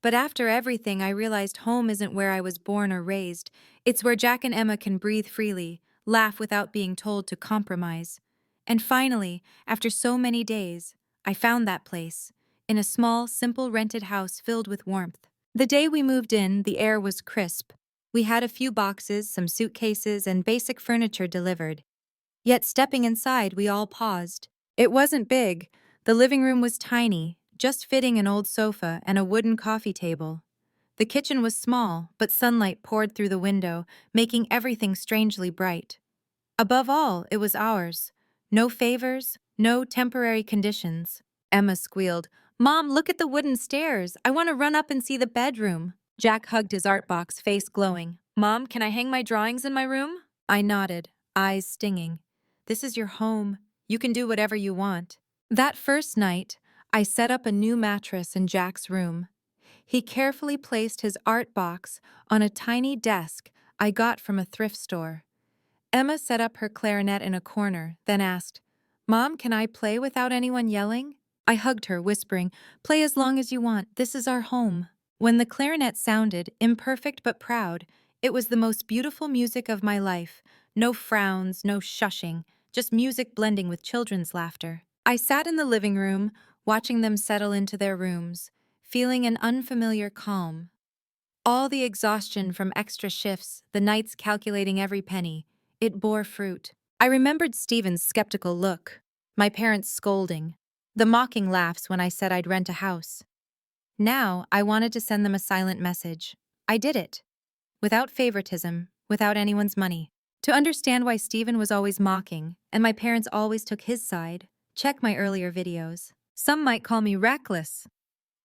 But after everything, I realized home isn't where I was born or raised. It's where Jack and Emma can breathe freely, laugh without being told to compromise. And finally, after so many days, I found that place, in a small, simple rented house filled with warmth. The day we moved in, the air was crisp. We had a few boxes, some suitcases, and basic furniture delivered. Yet stepping inside, we all paused. It wasn't big. The living room was tiny, just fitting an old sofa and a wooden coffee table. The kitchen was small, but sunlight poured through the window, making everything strangely bright. Above all, it was ours. No favors, no temporary conditions. Emma squealed, "Mom, look at the wooden stairs. I want to run up and see the bedroom." Jack hugged his art box, face glowing. "Mom, can I hang my drawings in my room?" I nodded, eyes stinging. "This is your home. You can do whatever you want." That first night, I set up a new mattress in Jack's room. He carefully placed his art box on a tiny desk I got from a thrift store. Emma set up her clarinet in a corner, then asked, "Mom, can I play without anyone yelling?" I hugged her, whispering, "Play as long as you want. This is our home." When the clarinet sounded, imperfect but proud, it was the most beautiful music of my life. No frowns, no shushing, just music blending with children's laughter. I sat in the living room, watching them settle into their rooms, feeling an unfamiliar calm. All the exhaustion from extra shifts, the nights calculating every penny, it bore fruit. I remembered Stephen's skeptical look, my parents' scolding, the mocking laughs when I said I'd rent a house. Now, I wanted to send them a silent message. I did it. Without favoritism, without anyone's money. To understand why Stephen was always mocking, and my parents always took his side, check my earlier videos. Some might call me reckless.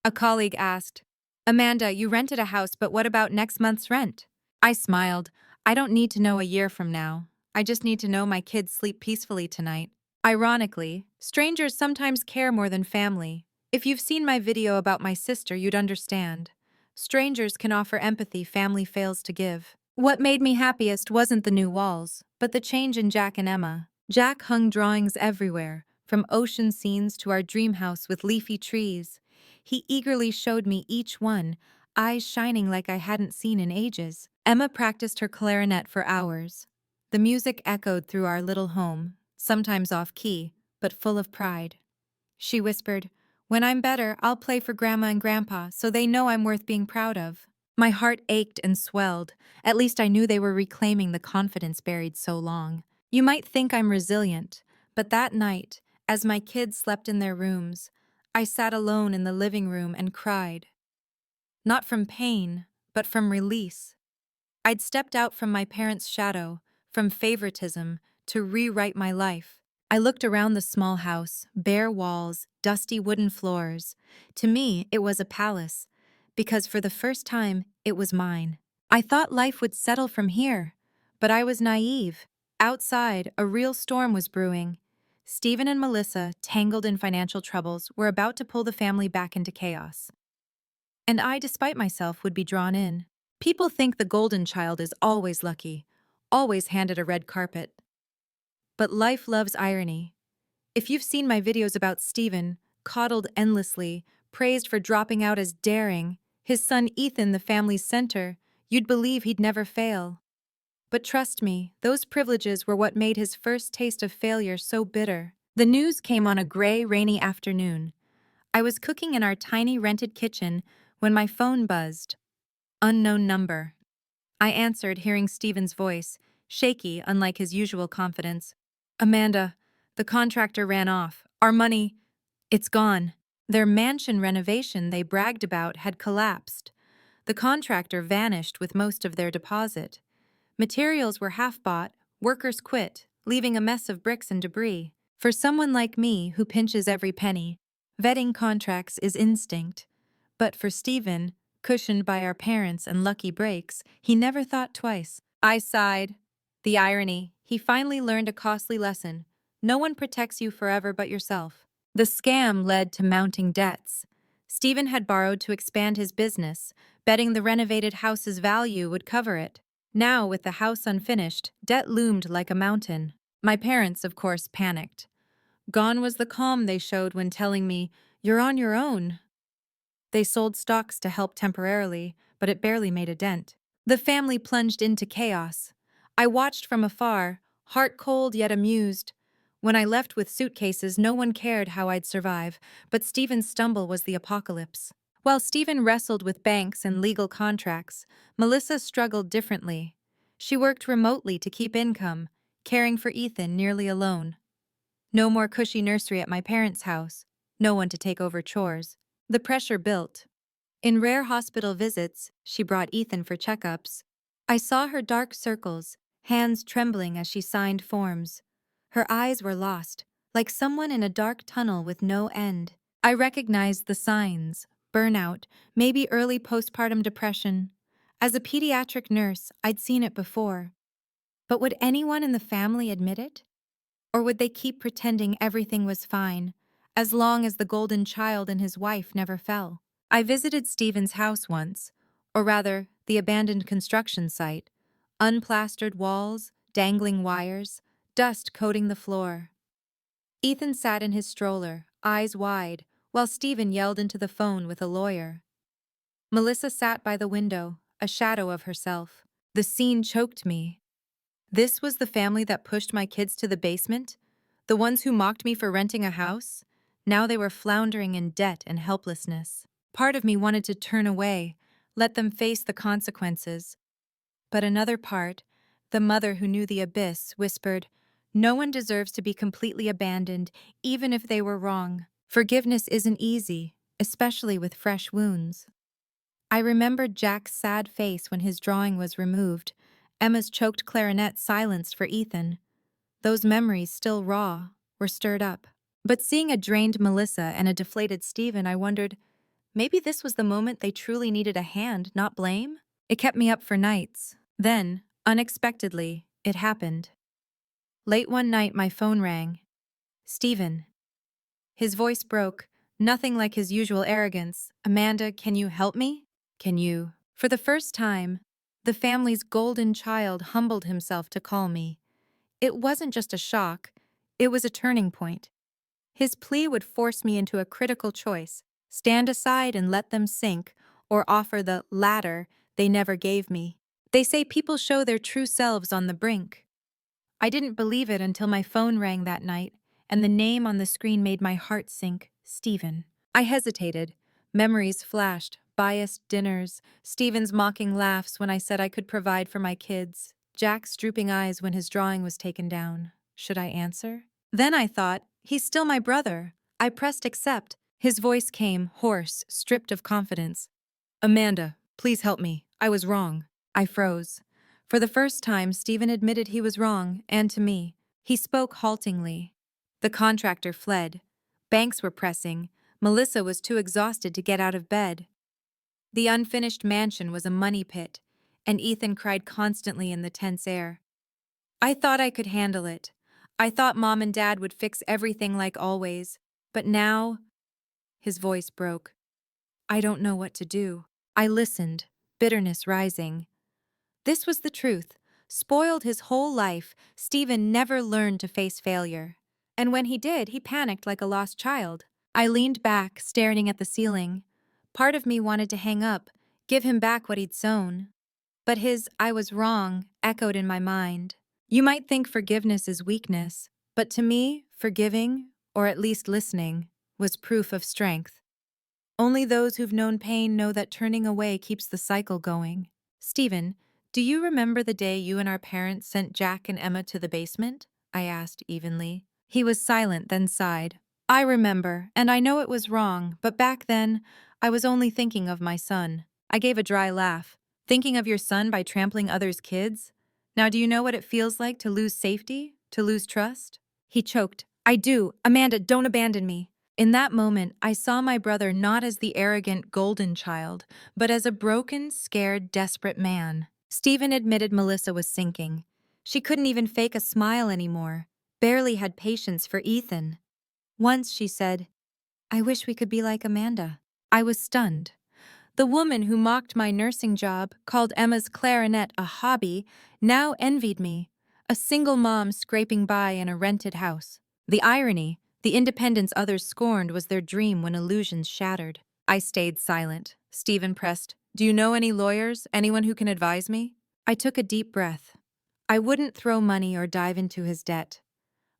A colleague asked, "Amanda, you rented a house, but what about next month's rent?" I smiled. "I don't need to know a year from now. I just need to know my kids sleep peacefully tonight." Ironically, strangers sometimes care more than family. If you've seen my video about my sister, you'd understand. Strangers can offer empathy family fails to give. What made me happiest wasn't the new walls, but the change in Jack and Emma. Jack hung drawings everywhere, from ocean scenes to our dream house with leafy trees. He eagerly showed me each one, eyes shining like I hadn't seen in ages. Emma practiced her clarinet for hours. The music echoed through our little home, sometimes off-key, but full of pride. She whispered, "When I'm better, I'll play for Grandma and Grandpa so they know I'm worth being proud of." My heart ached and swelled. At least I knew they were reclaiming the confidence buried so long. You might think I'm resilient, but that night, as my kids slept in their rooms, I sat alone in the living room and cried. Not from pain, but from release. I'd stepped out from my parents' shadow, from favoritism, to rewrite my life. I looked around the small house, bare walls, dusty wooden floors. To me, it was a palace, because for the first time, it was mine. I thought life would settle from here, but I was naive. Outside, a real storm was brewing. Stephen and Melissa, tangled in financial troubles, were about to pull the family back into chaos. And I, despite myself, would be drawn in. People think the golden child is always lucky, always handed a red carpet. But life loves irony. If you've seen my videos about Stephen, coddled endlessly, praised for dropping out as daring, his son Ethan the family's center, you'd believe he'd never fail. But trust me, those privileges were what made his first taste of failure so bitter. The news came on a gray, rainy afternoon. I was cooking in our tiny rented kitchen when my phone buzzed. Unknown number. I answered, hearing Stephen's voice, shaky, unlike his usual confidence. "Amanda, the contractor ran off. Our money, it's gone." Their mansion renovation they bragged about had collapsed. The contractor vanished with most of their deposit. Materials were half bought, workers quit, leaving a mess of bricks and debris. For someone like me who pinches every penny, vetting contracts is instinct. But for Stephen, cushioned by our parents and lucky breaks, he never thought twice. I sighed. The irony, he finally learned a costly lesson. No one protects you forever but yourself. The scam led to mounting debts. Stephen had borrowed to expand his business, betting the renovated house's value would cover it. Now, with the house unfinished, debt loomed like a mountain. My parents, of course, panicked. Gone was the calm they showed when telling me, "You're on your own." They sold stocks to help temporarily, but it barely made a dent. The family plunged into chaos. I watched from afar, heart cold yet amused. When I left with suitcases, no one cared how I'd survive, but Stephen's stumble was the apocalypse. While Stephen wrestled with banks and legal contracts, Melissa struggled differently. She worked remotely to keep income, caring for Ethan nearly alone. No more cushy nursery at my parents' house, no one to take over chores. The pressure built. In rare hospital visits, she brought Ethan for checkups. I saw her dark circles, hands trembling as she signed forms. Her eyes were lost, like someone in a dark tunnel with no end. I recognized the signs: burnout, maybe early postpartum depression. As a pediatric nurse, I'd seen it before. But would anyone in the family admit it? Or would they keep pretending everything was fine, as long as the golden child and his wife never fell? I visited Stephen's house once, or rather, the abandoned construction site. Unplastered walls, dangling wires, dust coating the floor. Ethan sat in his stroller, eyes wide, while Stephen yelled into the phone with a lawyer. Melissa sat by the window, a shadow of herself. The scene choked me. This was the family that pushed my kids to the basement? The ones who mocked me for renting a house? Now they were floundering in debt and helplessness. Part of me wanted to turn away, let them face the consequences. But another part, the mother who knew the abyss, whispered, "No one deserves to be completely abandoned, even if they were wrong. Forgiveness isn't easy, especially with fresh wounds." I remembered Jack's sad face when his drawing was removed, Emma's choked clarinet silenced for Ethan. Those memories, still raw, were stirred up. But seeing a drained Melissa and a deflated Stephen, I wondered, maybe this was the moment they truly needed a hand, not blame? It kept me up for nights. Then, unexpectedly, it happened. Late one night, my phone rang. "Stephen." His voice broke, nothing like his usual arrogance. "Amanda, can you help me? Can you?" For the first time, the family's golden child humbled himself to call me. It wasn't just a shock, it was a turning point. His plea would force me into a critical choice: stand aside and let them sink, or offer the latter they never gave me. They say people show their true selves on the brink. I didn't believe it until my phone rang that night, and the name on the screen made my heart sink: Stephen. I hesitated. Memories flashed: biased dinners, Stephen's mocking laughs when I said I could provide for my kids, Jack's drooping eyes when his drawing was taken down. Should I answer? Then I thought, he's still my brother. I pressed accept. His voice came, hoarse, stripped of confidence. "Amanda, please help me. I was wrong." I froze. For the first time, Stephen admitted he was wrong, and to me. He spoke haltingly. The contractor fled. Banks were pressing. Melissa was too exhausted to get out of bed. The unfinished mansion was a money pit, and Ethan cried constantly in the tense air. I thought I could handle it. I thought Mom and Dad would fix everything like always. But now, his voice broke. I don't know what to do. I listened, bitterness rising. This was the truth. Spoiled his whole life, Stephen never learned to face failure. And when he did, he panicked like a lost child. I leaned back, staring at the ceiling. Part of me wanted to hang up, give him back what he'd sown. But his "I was wrong" echoed in my mind. You might think forgiveness is weakness, but to me, forgiving, or at least listening, was proof of strength. Only those who've known pain know that turning away keeps the cycle going. Stephen, do you remember the day you and our parents sent Jack and Emma to the basement? I asked evenly. He was silent, then sighed. I remember, and I know it was wrong, but back then, I was only thinking of my son. I gave a dry laugh. Thinking of your son by trampling others' kids? Now do you know what it feels like to lose safety? To lose trust? He choked. I do. Amanda, don't abandon me. In that moment, I saw my brother not as the arrogant golden child, but as a broken, scared, desperate man. Stephen admitted Melissa was sinking. She couldn't even fake a smile anymore, barely had patience for Ethan. Once she said, "I wish we could be like Amanda." I was stunned. The woman who mocked my nursing job, called Emma's clarinet a hobby, now envied me, a single mom scraping by in a rented house. The irony, the independence others scorned was their dream when illusions shattered. I stayed silent. Stephen pressed, "Do you know any lawyers, anyone who can advise me?" I took a deep breath. I wouldn't throw money or dive into his debt,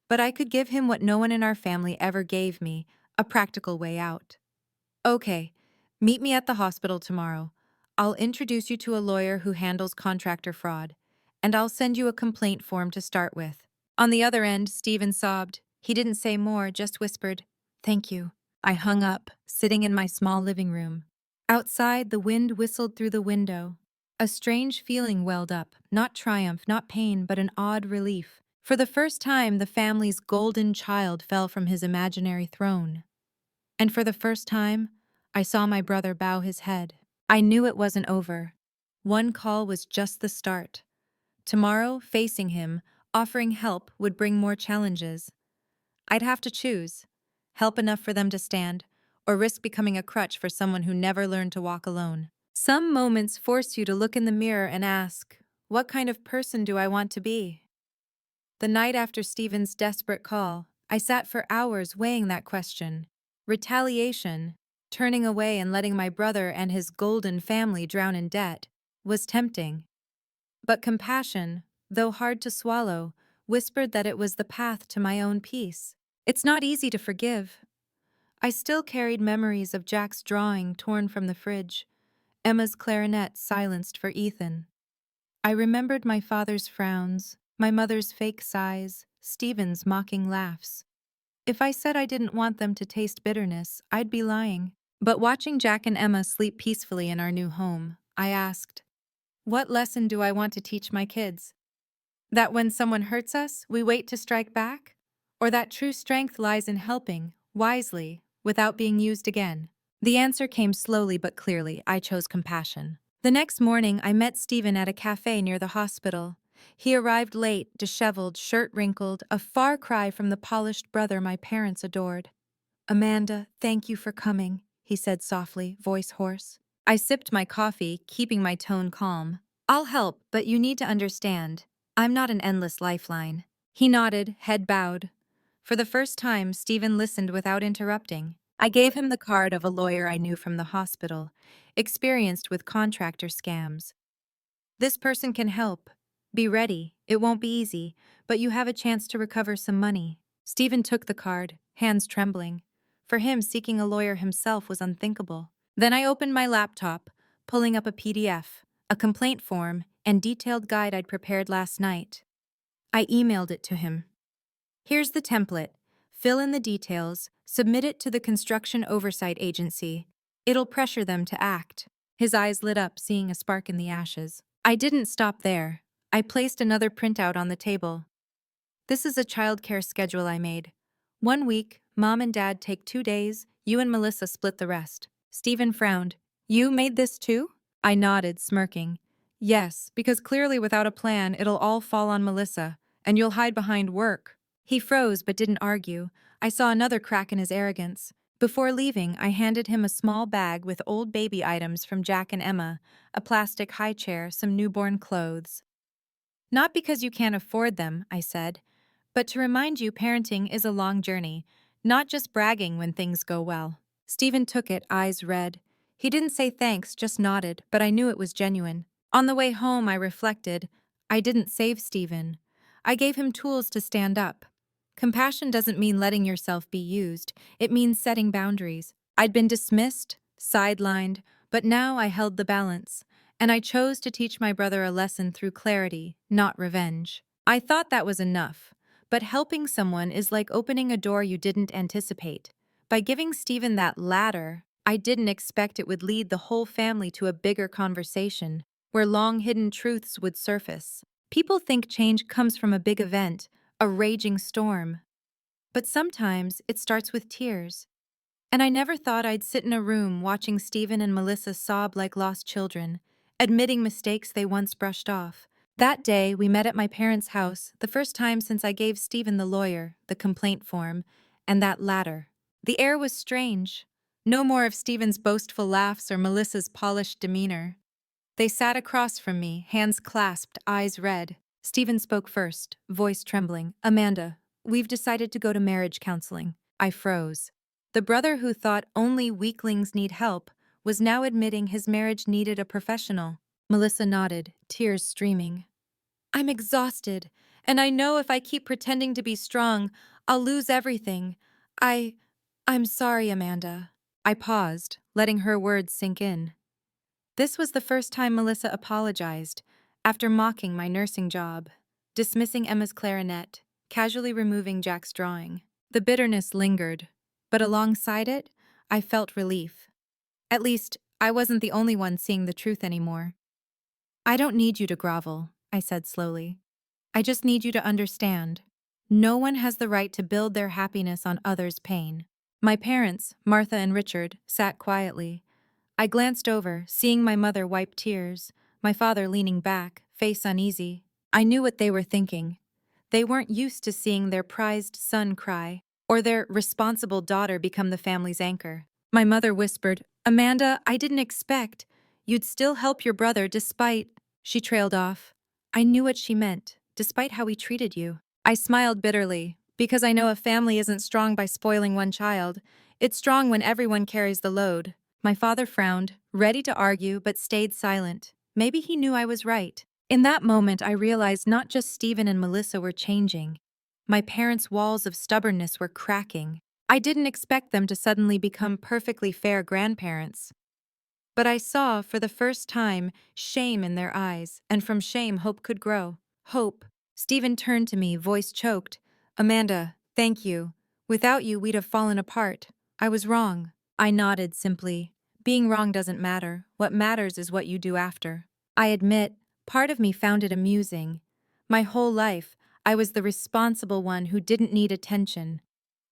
but I could give him what no one in our family ever gave me, a practical way out. "Okay, meet me at the hospital tomorrow. I'll introduce you to a lawyer who handles contractor fraud, and I'll send you a complaint form to start with." On the other end, Stephen sobbed. He didn't say more, just whispered, "Thank you." I hung up, sitting in my small living room. Outside, the wind whistled through the window. A strange feeling welled up, not triumph, not pain, but an odd relief. For the first time, the family's golden child fell from his imaginary throne. And for the first time, I saw my brother bow his head. I knew it wasn't over. One call was just the start. Tomorrow, facing him, offering help would bring more challenges. I'd have to choose. Help enough for them to stand, or risk becoming a crutch for someone who never learned to walk alone. Some moments force you to look in the mirror and ask, what kind of person do I want to be? The night after Stephen's desperate call, I sat for hours weighing that question. Retaliation, turning away and letting my brother and his golden family drown in debt, was tempting. But compassion, though hard to swallow, whispered that it was the path to my own peace. It's not easy to forgive. I still carried memories of Jack's drawing torn from the fridge, Emma's clarinet silenced for Ethan. I remembered my father's frowns, my mother's fake sighs, Stephen's mocking laughs. If I said I didn't want them to taste bitterness, I'd be lying. But watching Jack and Emma sleep peacefully in our new home, I asked, what lesson do I want to teach my kids? That when someone hurts us, we wait to strike back? Or that true strength lies in helping, wisely, without being used again? The answer came slowly but clearly. I chose compassion. The next morning, I met Stephen at a cafe near the hospital. He arrived late, disheveled, shirt wrinkled, a far cry from the polished brother my parents adored. "Amanda, thank you for coming," he said softly, voice hoarse. I sipped my coffee, keeping my tone calm. "I'll help, but you need to understand. I'm not an endless lifeline." He nodded, head bowed. For the first time, Stephen listened without interrupting. I gave him the card of a lawyer I knew from the hospital, experienced with contractor scams. "This person can help. Be ready. It won't be easy, but you have a chance to recover some money." Stephen took the card, hands trembling. For him, seeking a lawyer himself was unthinkable. Then I opened my laptop, pulling up a PDF, a complaint form, and detailed guide I'd prepared last night. I emailed it to him. "Here's the template. Fill in the details, submit it to the Construction Oversight Agency. It'll pressure them to act." His eyes lit up, seeing a spark in the ashes. I didn't stop there. I placed another printout on the table. "This is a childcare schedule I made. 1 week, Mom and Dad take 2 days, you and Melissa split the rest." Stephen frowned. "You made this too?" I nodded, smirking. "Yes, because clearly without a plan, it'll all fall on Melissa, and you'll hide behind work." He froze but didn't argue. I saw another crack in his arrogance. Before leaving, I handed him a small bag with old baby items from Jack and Emma, a plastic high chair, some newborn clothes. "Not because you can't afford them," I said, "but to remind you parenting is a long journey, not just bragging when things go well." Stephen took it, eyes red. He didn't say thanks, just nodded, but I knew it was genuine. On the way home, I reflected, I didn't save Stephen. I gave him tools to stand up. Compassion doesn't mean letting yourself be used. It means setting boundaries. I'd been dismissed, sidelined, but now I held the balance, and I chose to teach my brother a lesson through clarity, not revenge. I thought that was enough, but helping someone is like opening a door you didn't anticipate. By giving Stephen that ladder, I didn't expect it would lead the whole family to a bigger conversation, where long-hidden truths would surface. People think change comes from a big event, a raging storm. But sometimes it starts with tears. And I never thought I'd sit in a room watching Stephen and Melissa sob like lost children, admitting mistakes they once brushed off. That day, we met at my parents' house, the first time since I gave Stephen the lawyer, the complaint form, and that ladder. The air was strange. No more of Stephen's boastful laughs or Melissa's polished demeanor. They sat across from me, hands clasped, eyes red. Stephen spoke first, voice trembling. "Amanda, we've decided to go to marriage counseling." I froze. The brother who thought only weaklings need help was now admitting his marriage needed a professional. Melissa nodded, tears streaming. "I'm exhausted, and I know if I keep pretending to be strong, I'll lose everything. I... I'm sorry, Amanda." I paused, letting her words sink in. This was the first time Melissa apologized, after mocking my nursing job, dismissing Emma's clarinet, casually removing Jack's drawing. The bitterness lingered, but alongside it, I felt relief. At least, I wasn't the only one seeing the truth anymore. "I don't need you to grovel," I said slowly. "I just need you to understand. No one has the right to build their happiness on others' pain." My parents, Martha and Richard, sat quietly. I glanced over, seeing my mother wipe tears, my father leaning back, face uneasy. I knew what they were thinking. They weren't used to seeing their prized son cry, or their responsible daughter become the family's anchor. My mother whispered, "Amanda, I didn't expect. You'd still help your brother despite..." She trailed off. I knew what she meant, despite how he treated you. I smiled bitterly, because I know a family isn't strong by spoiling one child. It's strong when everyone carries the load. My father frowned, ready to argue, but stayed silent. Maybe he knew I was right. In that moment, I realized not just Stephen and Melissa were changing. My parents' walls of stubbornness were cracking. I didn't expect them to suddenly become perfectly fair grandparents. But I saw, for the first time, shame in their eyes, and from shame hope could grow. Hope. Stephen turned to me, voice choked. "Amanda, thank you. Without you, we'd have fallen apart. I was wrong." I nodded simply. Being wrong doesn't matter. What matters is what you do after. I admit, part of me found it amusing. My whole life, I was the responsible one who didn't need attention.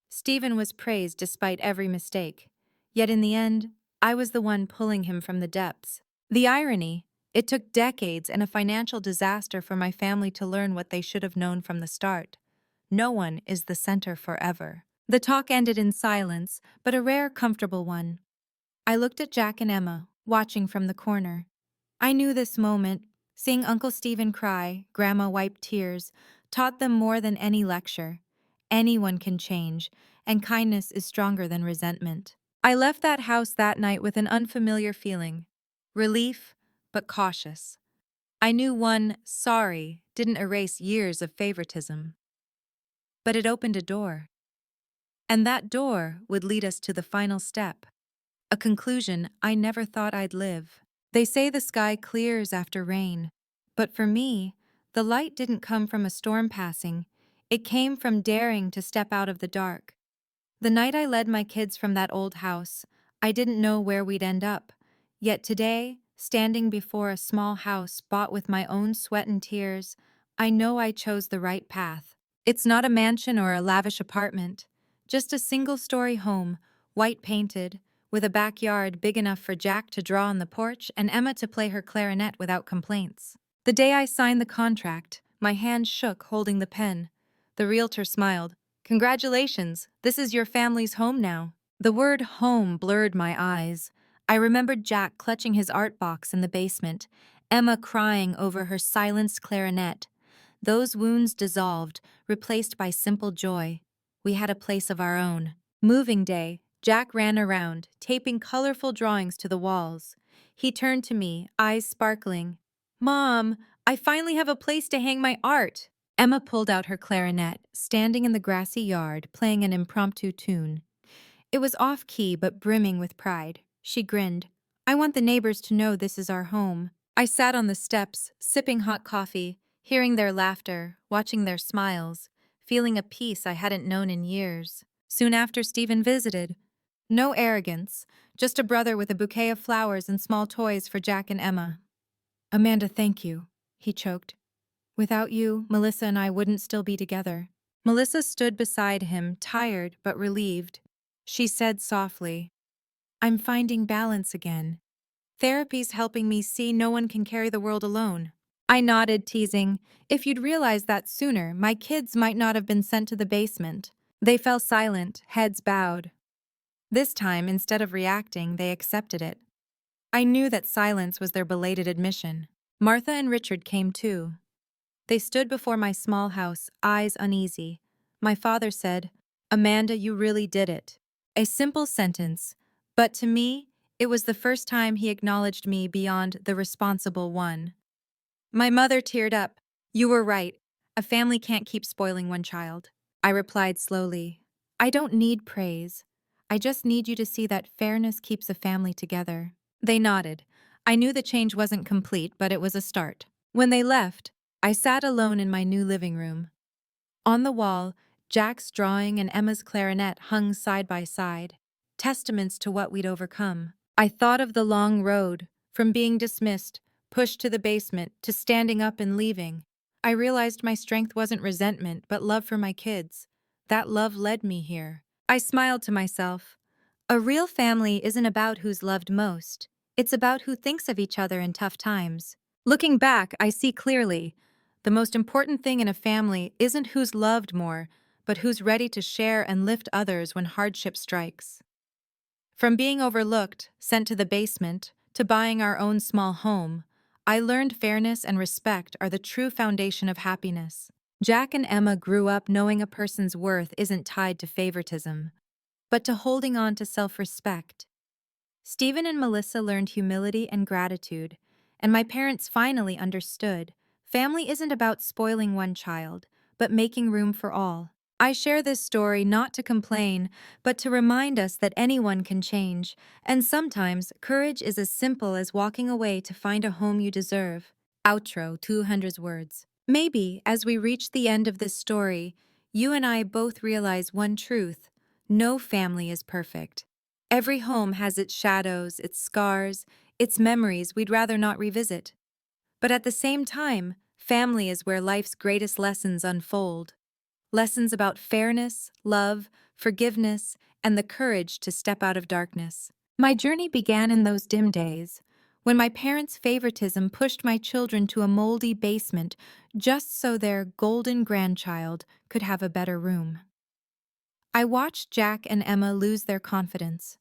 Stephen was praised despite every mistake. Yet in the end, I was the one pulling him from the depths. The irony, it took decades and a financial disaster for my family to learn what they should have known from the start. No one is the center forever. The talk ended in silence, but a rare, comfortable one. I looked at Jack and Emma, watching from the corner. I knew this moment, seeing Uncle Stephen cry, Grandma wipe tears, taught them more than any lecture. Anyone can change, and kindness is stronger than resentment. I left that house that night with an unfamiliar feeling. Relief, but cautious. I knew one sorry didn't erase years of favoritism. But it opened a door. And that door would lead us to the final step. A conclusion I never thought I'd live. They say the sky clears after rain. But for me, the light didn't come from a storm passing. It came from daring to step out of the dark. The night I led my kids from that old house, I didn't know where we'd end up. Yet today, standing before a small house bought with my own sweat and tears, I know I chose the right path. It's not a mansion or a lavish apartment, just a single-story home, white painted, with a backyard big enough for Jack to draw on the porch and Emma to play her clarinet without complaints. The day I signed the contract, my hand shook holding the pen. The realtor smiled. "Congratulations, this is your family's home now." The word home blurred my eyes. I remembered Jack clutching his art box in the basement, Emma crying over her silenced clarinet. Those wounds dissolved, replaced by simple joy. We had a place of our own. Moving day, Jack ran around, taping colorful drawings to the walls. He turned to me, eyes sparkling. "Mom, I finally have a place to hang my art." Emma pulled out her clarinet, standing in the grassy yard, playing an impromptu tune. It was off-key but brimming with pride. She grinned. "I want the neighbors to know this is our home." I sat on the steps, sipping hot coffee, hearing their laughter, watching their smiles, feeling a peace I hadn't known in years. Soon after, Stephen visited. No arrogance, just a brother with a bouquet of flowers and small toys for Jack and Emma. "Amanda, thank you," he choked. "Without you, Melissa and I wouldn't still be together." Melissa stood beside him, tired but relieved. She said softly, "I'm finding balance again. Therapy's helping me see no one can carry the world alone." I nodded, teasing. If you'd realized that sooner, my kids might not have been sent to the basement. They fell silent, heads bowed. This time, instead of reacting, they accepted it. I knew that silence was their belated admission. Martha and Richard came too. They stood before my small house, eyes uneasy. My father said, "Amanda, you really did it." A simple sentence, but to me, it was the first time he acknowledged me beyond the responsible one. My mother teared up. "You were right. A family can't keep spoiling one child." I replied slowly, "I don't need praise. I just need you to see that fairness keeps a family together." They nodded. I knew the change wasn't complete, but it was a start. When they left, I sat alone in my new living room. On the wall, Jack's drawing and Emma's clarinet hung side by side, testaments to what we'd overcome. I thought of the long road, from being dismissed, pushed to the basement, to standing up and leaving. I realized my strength wasn't resentment, but love for my kids. That love led me here. I smiled to myself. A real family isn't about who's loved most. It's about who thinks of each other in tough times. Looking back, I see clearly. The most important thing in a family isn't who's loved more, but who's ready to share and lift others when hardship strikes. From being overlooked, sent to the basement, to buying our own small home, I learned fairness and respect are the true foundation of happiness. Jack and Emma grew up knowing a person's worth isn't tied to favoritism, but to holding on to self-respect. Stephen and Melissa learned humility and gratitude, and my parents finally understood. Family isn't about spoiling one child, but making room for all. I share this story not to complain, but to remind us that anyone can change, and sometimes courage is as simple as walking away to find a home you deserve. Outro, 200 words. Maybe, as we reach the end of this story, you and I both realize one truth: no family is perfect. Every home has its shadows, its scars, its memories we'd rather not revisit. But at the same time, family is where life's greatest lessons unfold. Lessons about fairness, love, forgiveness, and the courage to step out of darkness. My journey began in those dim days, when my parents' favoritism pushed my children to a moldy basement just so their golden grandchild could have a better room. I watched Jack and Emma lose their confidence,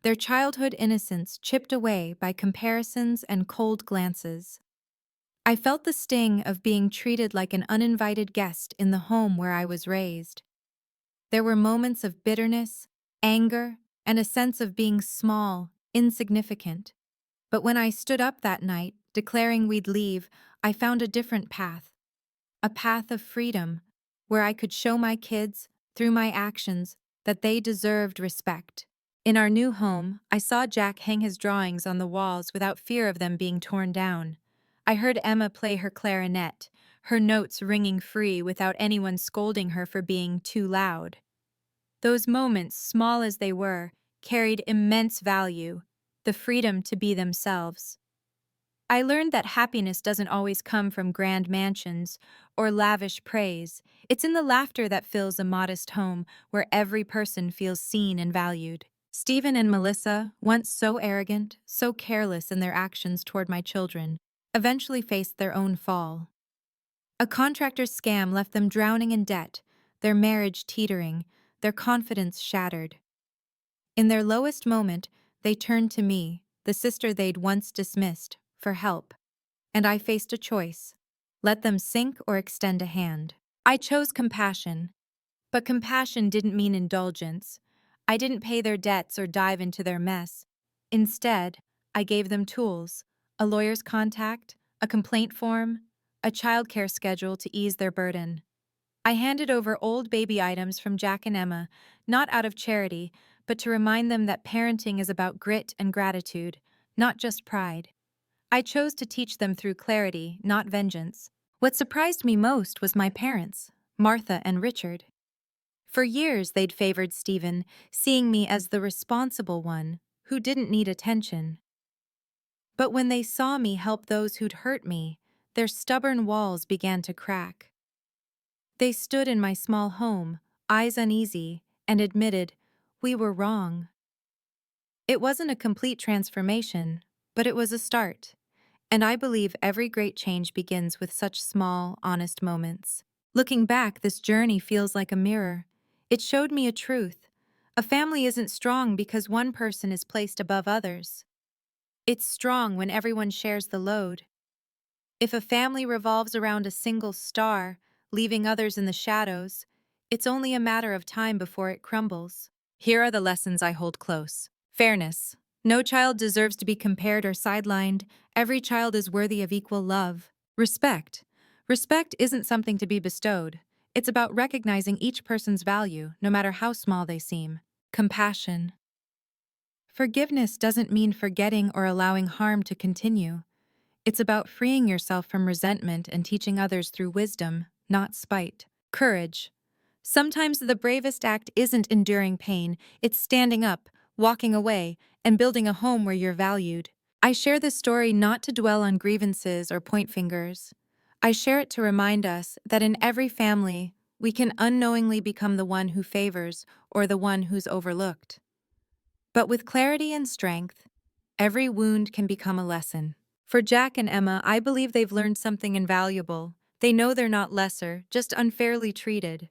their childhood innocence chipped away by comparisons and cold glances. I felt the sting of being treated like an uninvited guest in the home where I was raised. There were moments of bitterness, anger, and a sense of being small, insignificant. But when I stood up that night, declaring we'd leave, I found a different path. A path of freedom, where I could show my kids, through my actions, that they deserved respect. In our new home, I saw Jack hang his drawings on the walls without fear of them being torn down. I heard Emma play her clarinet, her notes ringing free without anyone scolding her for being too loud. Those moments, small as they were, carried immense value, the freedom to be themselves. I learned that happiness doesn't always come from grand mansions or lavish praise. It's in the laughter that fills a modest home where every person feels seen and valued. Stephen and Melissa, once so arrogant, so careless in their actions toward my children, eventually faced their own fall. A contractor's scam left them drowning in debt, their marriage teetering, their confidence shattered. In their lowest moment, they turned to me, the sister they'd once dismissed, for help. And I faced a choice: let them sink or extend a hand. I chose compassion, but compassion didn't mean indulgence. I didn't pay their debts or dive into their mess. Instead, I gave them tools: a lawyer's contact, a complaint form, a childcare schedule to ease their burden. I handed over old baby items from Jack and Emma, not out of charity, but to remind them that parenting is about grit and gratitude, not just pride. I chose to teach them through clarity, not vengeance. What surprised me most was my parents, Martha and Richard. For years they'd favored Stephen, seeing me as the responsible one, who didn't need attention. But when they saw me help those who'd hurt me, their stubborn walls began to crack. They stood in my small home, eyes uneasy, and admitted, we were wrong. It wasn't a complete transformation, but it was a start. And I believe every great change begins with such small, honest moments. Looking back, this journey feels like a mirror. It showed me a truth. A family isn't strong because one person is placed above others. It's strong when everyone shares the load. If a family revolves around a single star, leaving others in the shadows, it's only a matter of time before it crumbles. Here are the lessons I hold close. Fairness. No child deserves to be compared or sidelined. Every child is worthy of equal love. Respect. Respect isn't something to be bestowed. It's about recognizing each person's value, no matter how small they seem. Compassion. Forgiveness doesn't mean forgetting or allowing harm to continue. It's about freeing yourself from resentment and teaching others through wisdom, not spite. Courage. Sometimes the bravest act isn't enduring pain, it's standing up, walking away, and building a home where you're valued. I share this story not to dwell on grievances or point fingers. I share it to remind us that in every family, we can unknowingly become the one who favors or the one who's overlooked. But with clarity and strength, every wound can become a lesson. For Jack and Emma, I believe they've learned something invaluable. They know they're not lesser, just unfairly treated.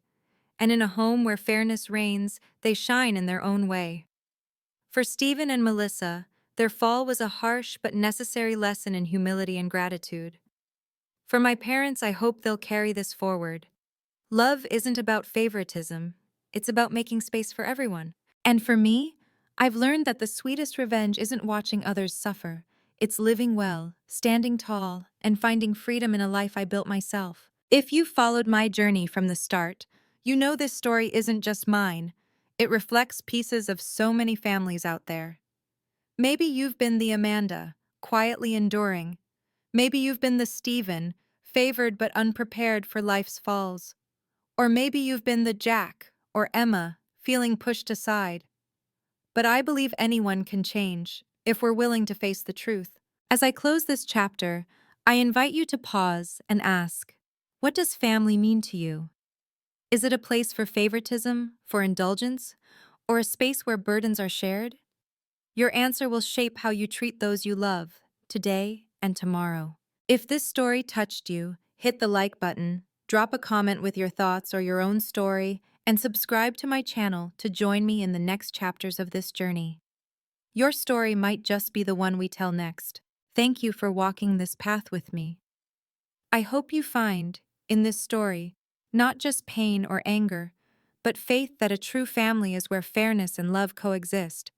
And in a home where fairness reigns, they shine in their own way. For Stephen and Melissa, their fall was a harsh but necessary lesson in humility and gratitude. For my parents, I hope they'll carry this forward. Love isn't about favoritism, it's about making space for everyone. And for me, I've learned that the sweetest revenge isn't watching others suffer. It's living well, standing tall, and finding freedom in a life I built myself. If you followed my journey from the start, you know this story isn't just mine. It reflects pieces of so many families out there. Maybe you've been the Amanda, quietly enduring. Maybe you've been the Stephen, favored but unprepared for life's falls. Or maybe you've been the Jack or Emma, feeling pushed aside. But I believe anyone can change, if we're willing to face the truth. As I close this chapter, I invite you to pause and ask, what does family mean to you? Is it a place for favoritism, for indulgence, or a space where burdens are shared? Your answer will shape how you treat those you love, today and tomorrow. If this story touched you, hit the like button, drop a comment with your thoughts or your own story, and subscribe to my channel to join me in the next chapters of this journey. Your story might just be the one we tell next. Thank you for walking this path with me. I hope you find, in this story, not just pain or anger, but faith that a true family is where fairness and love coexist.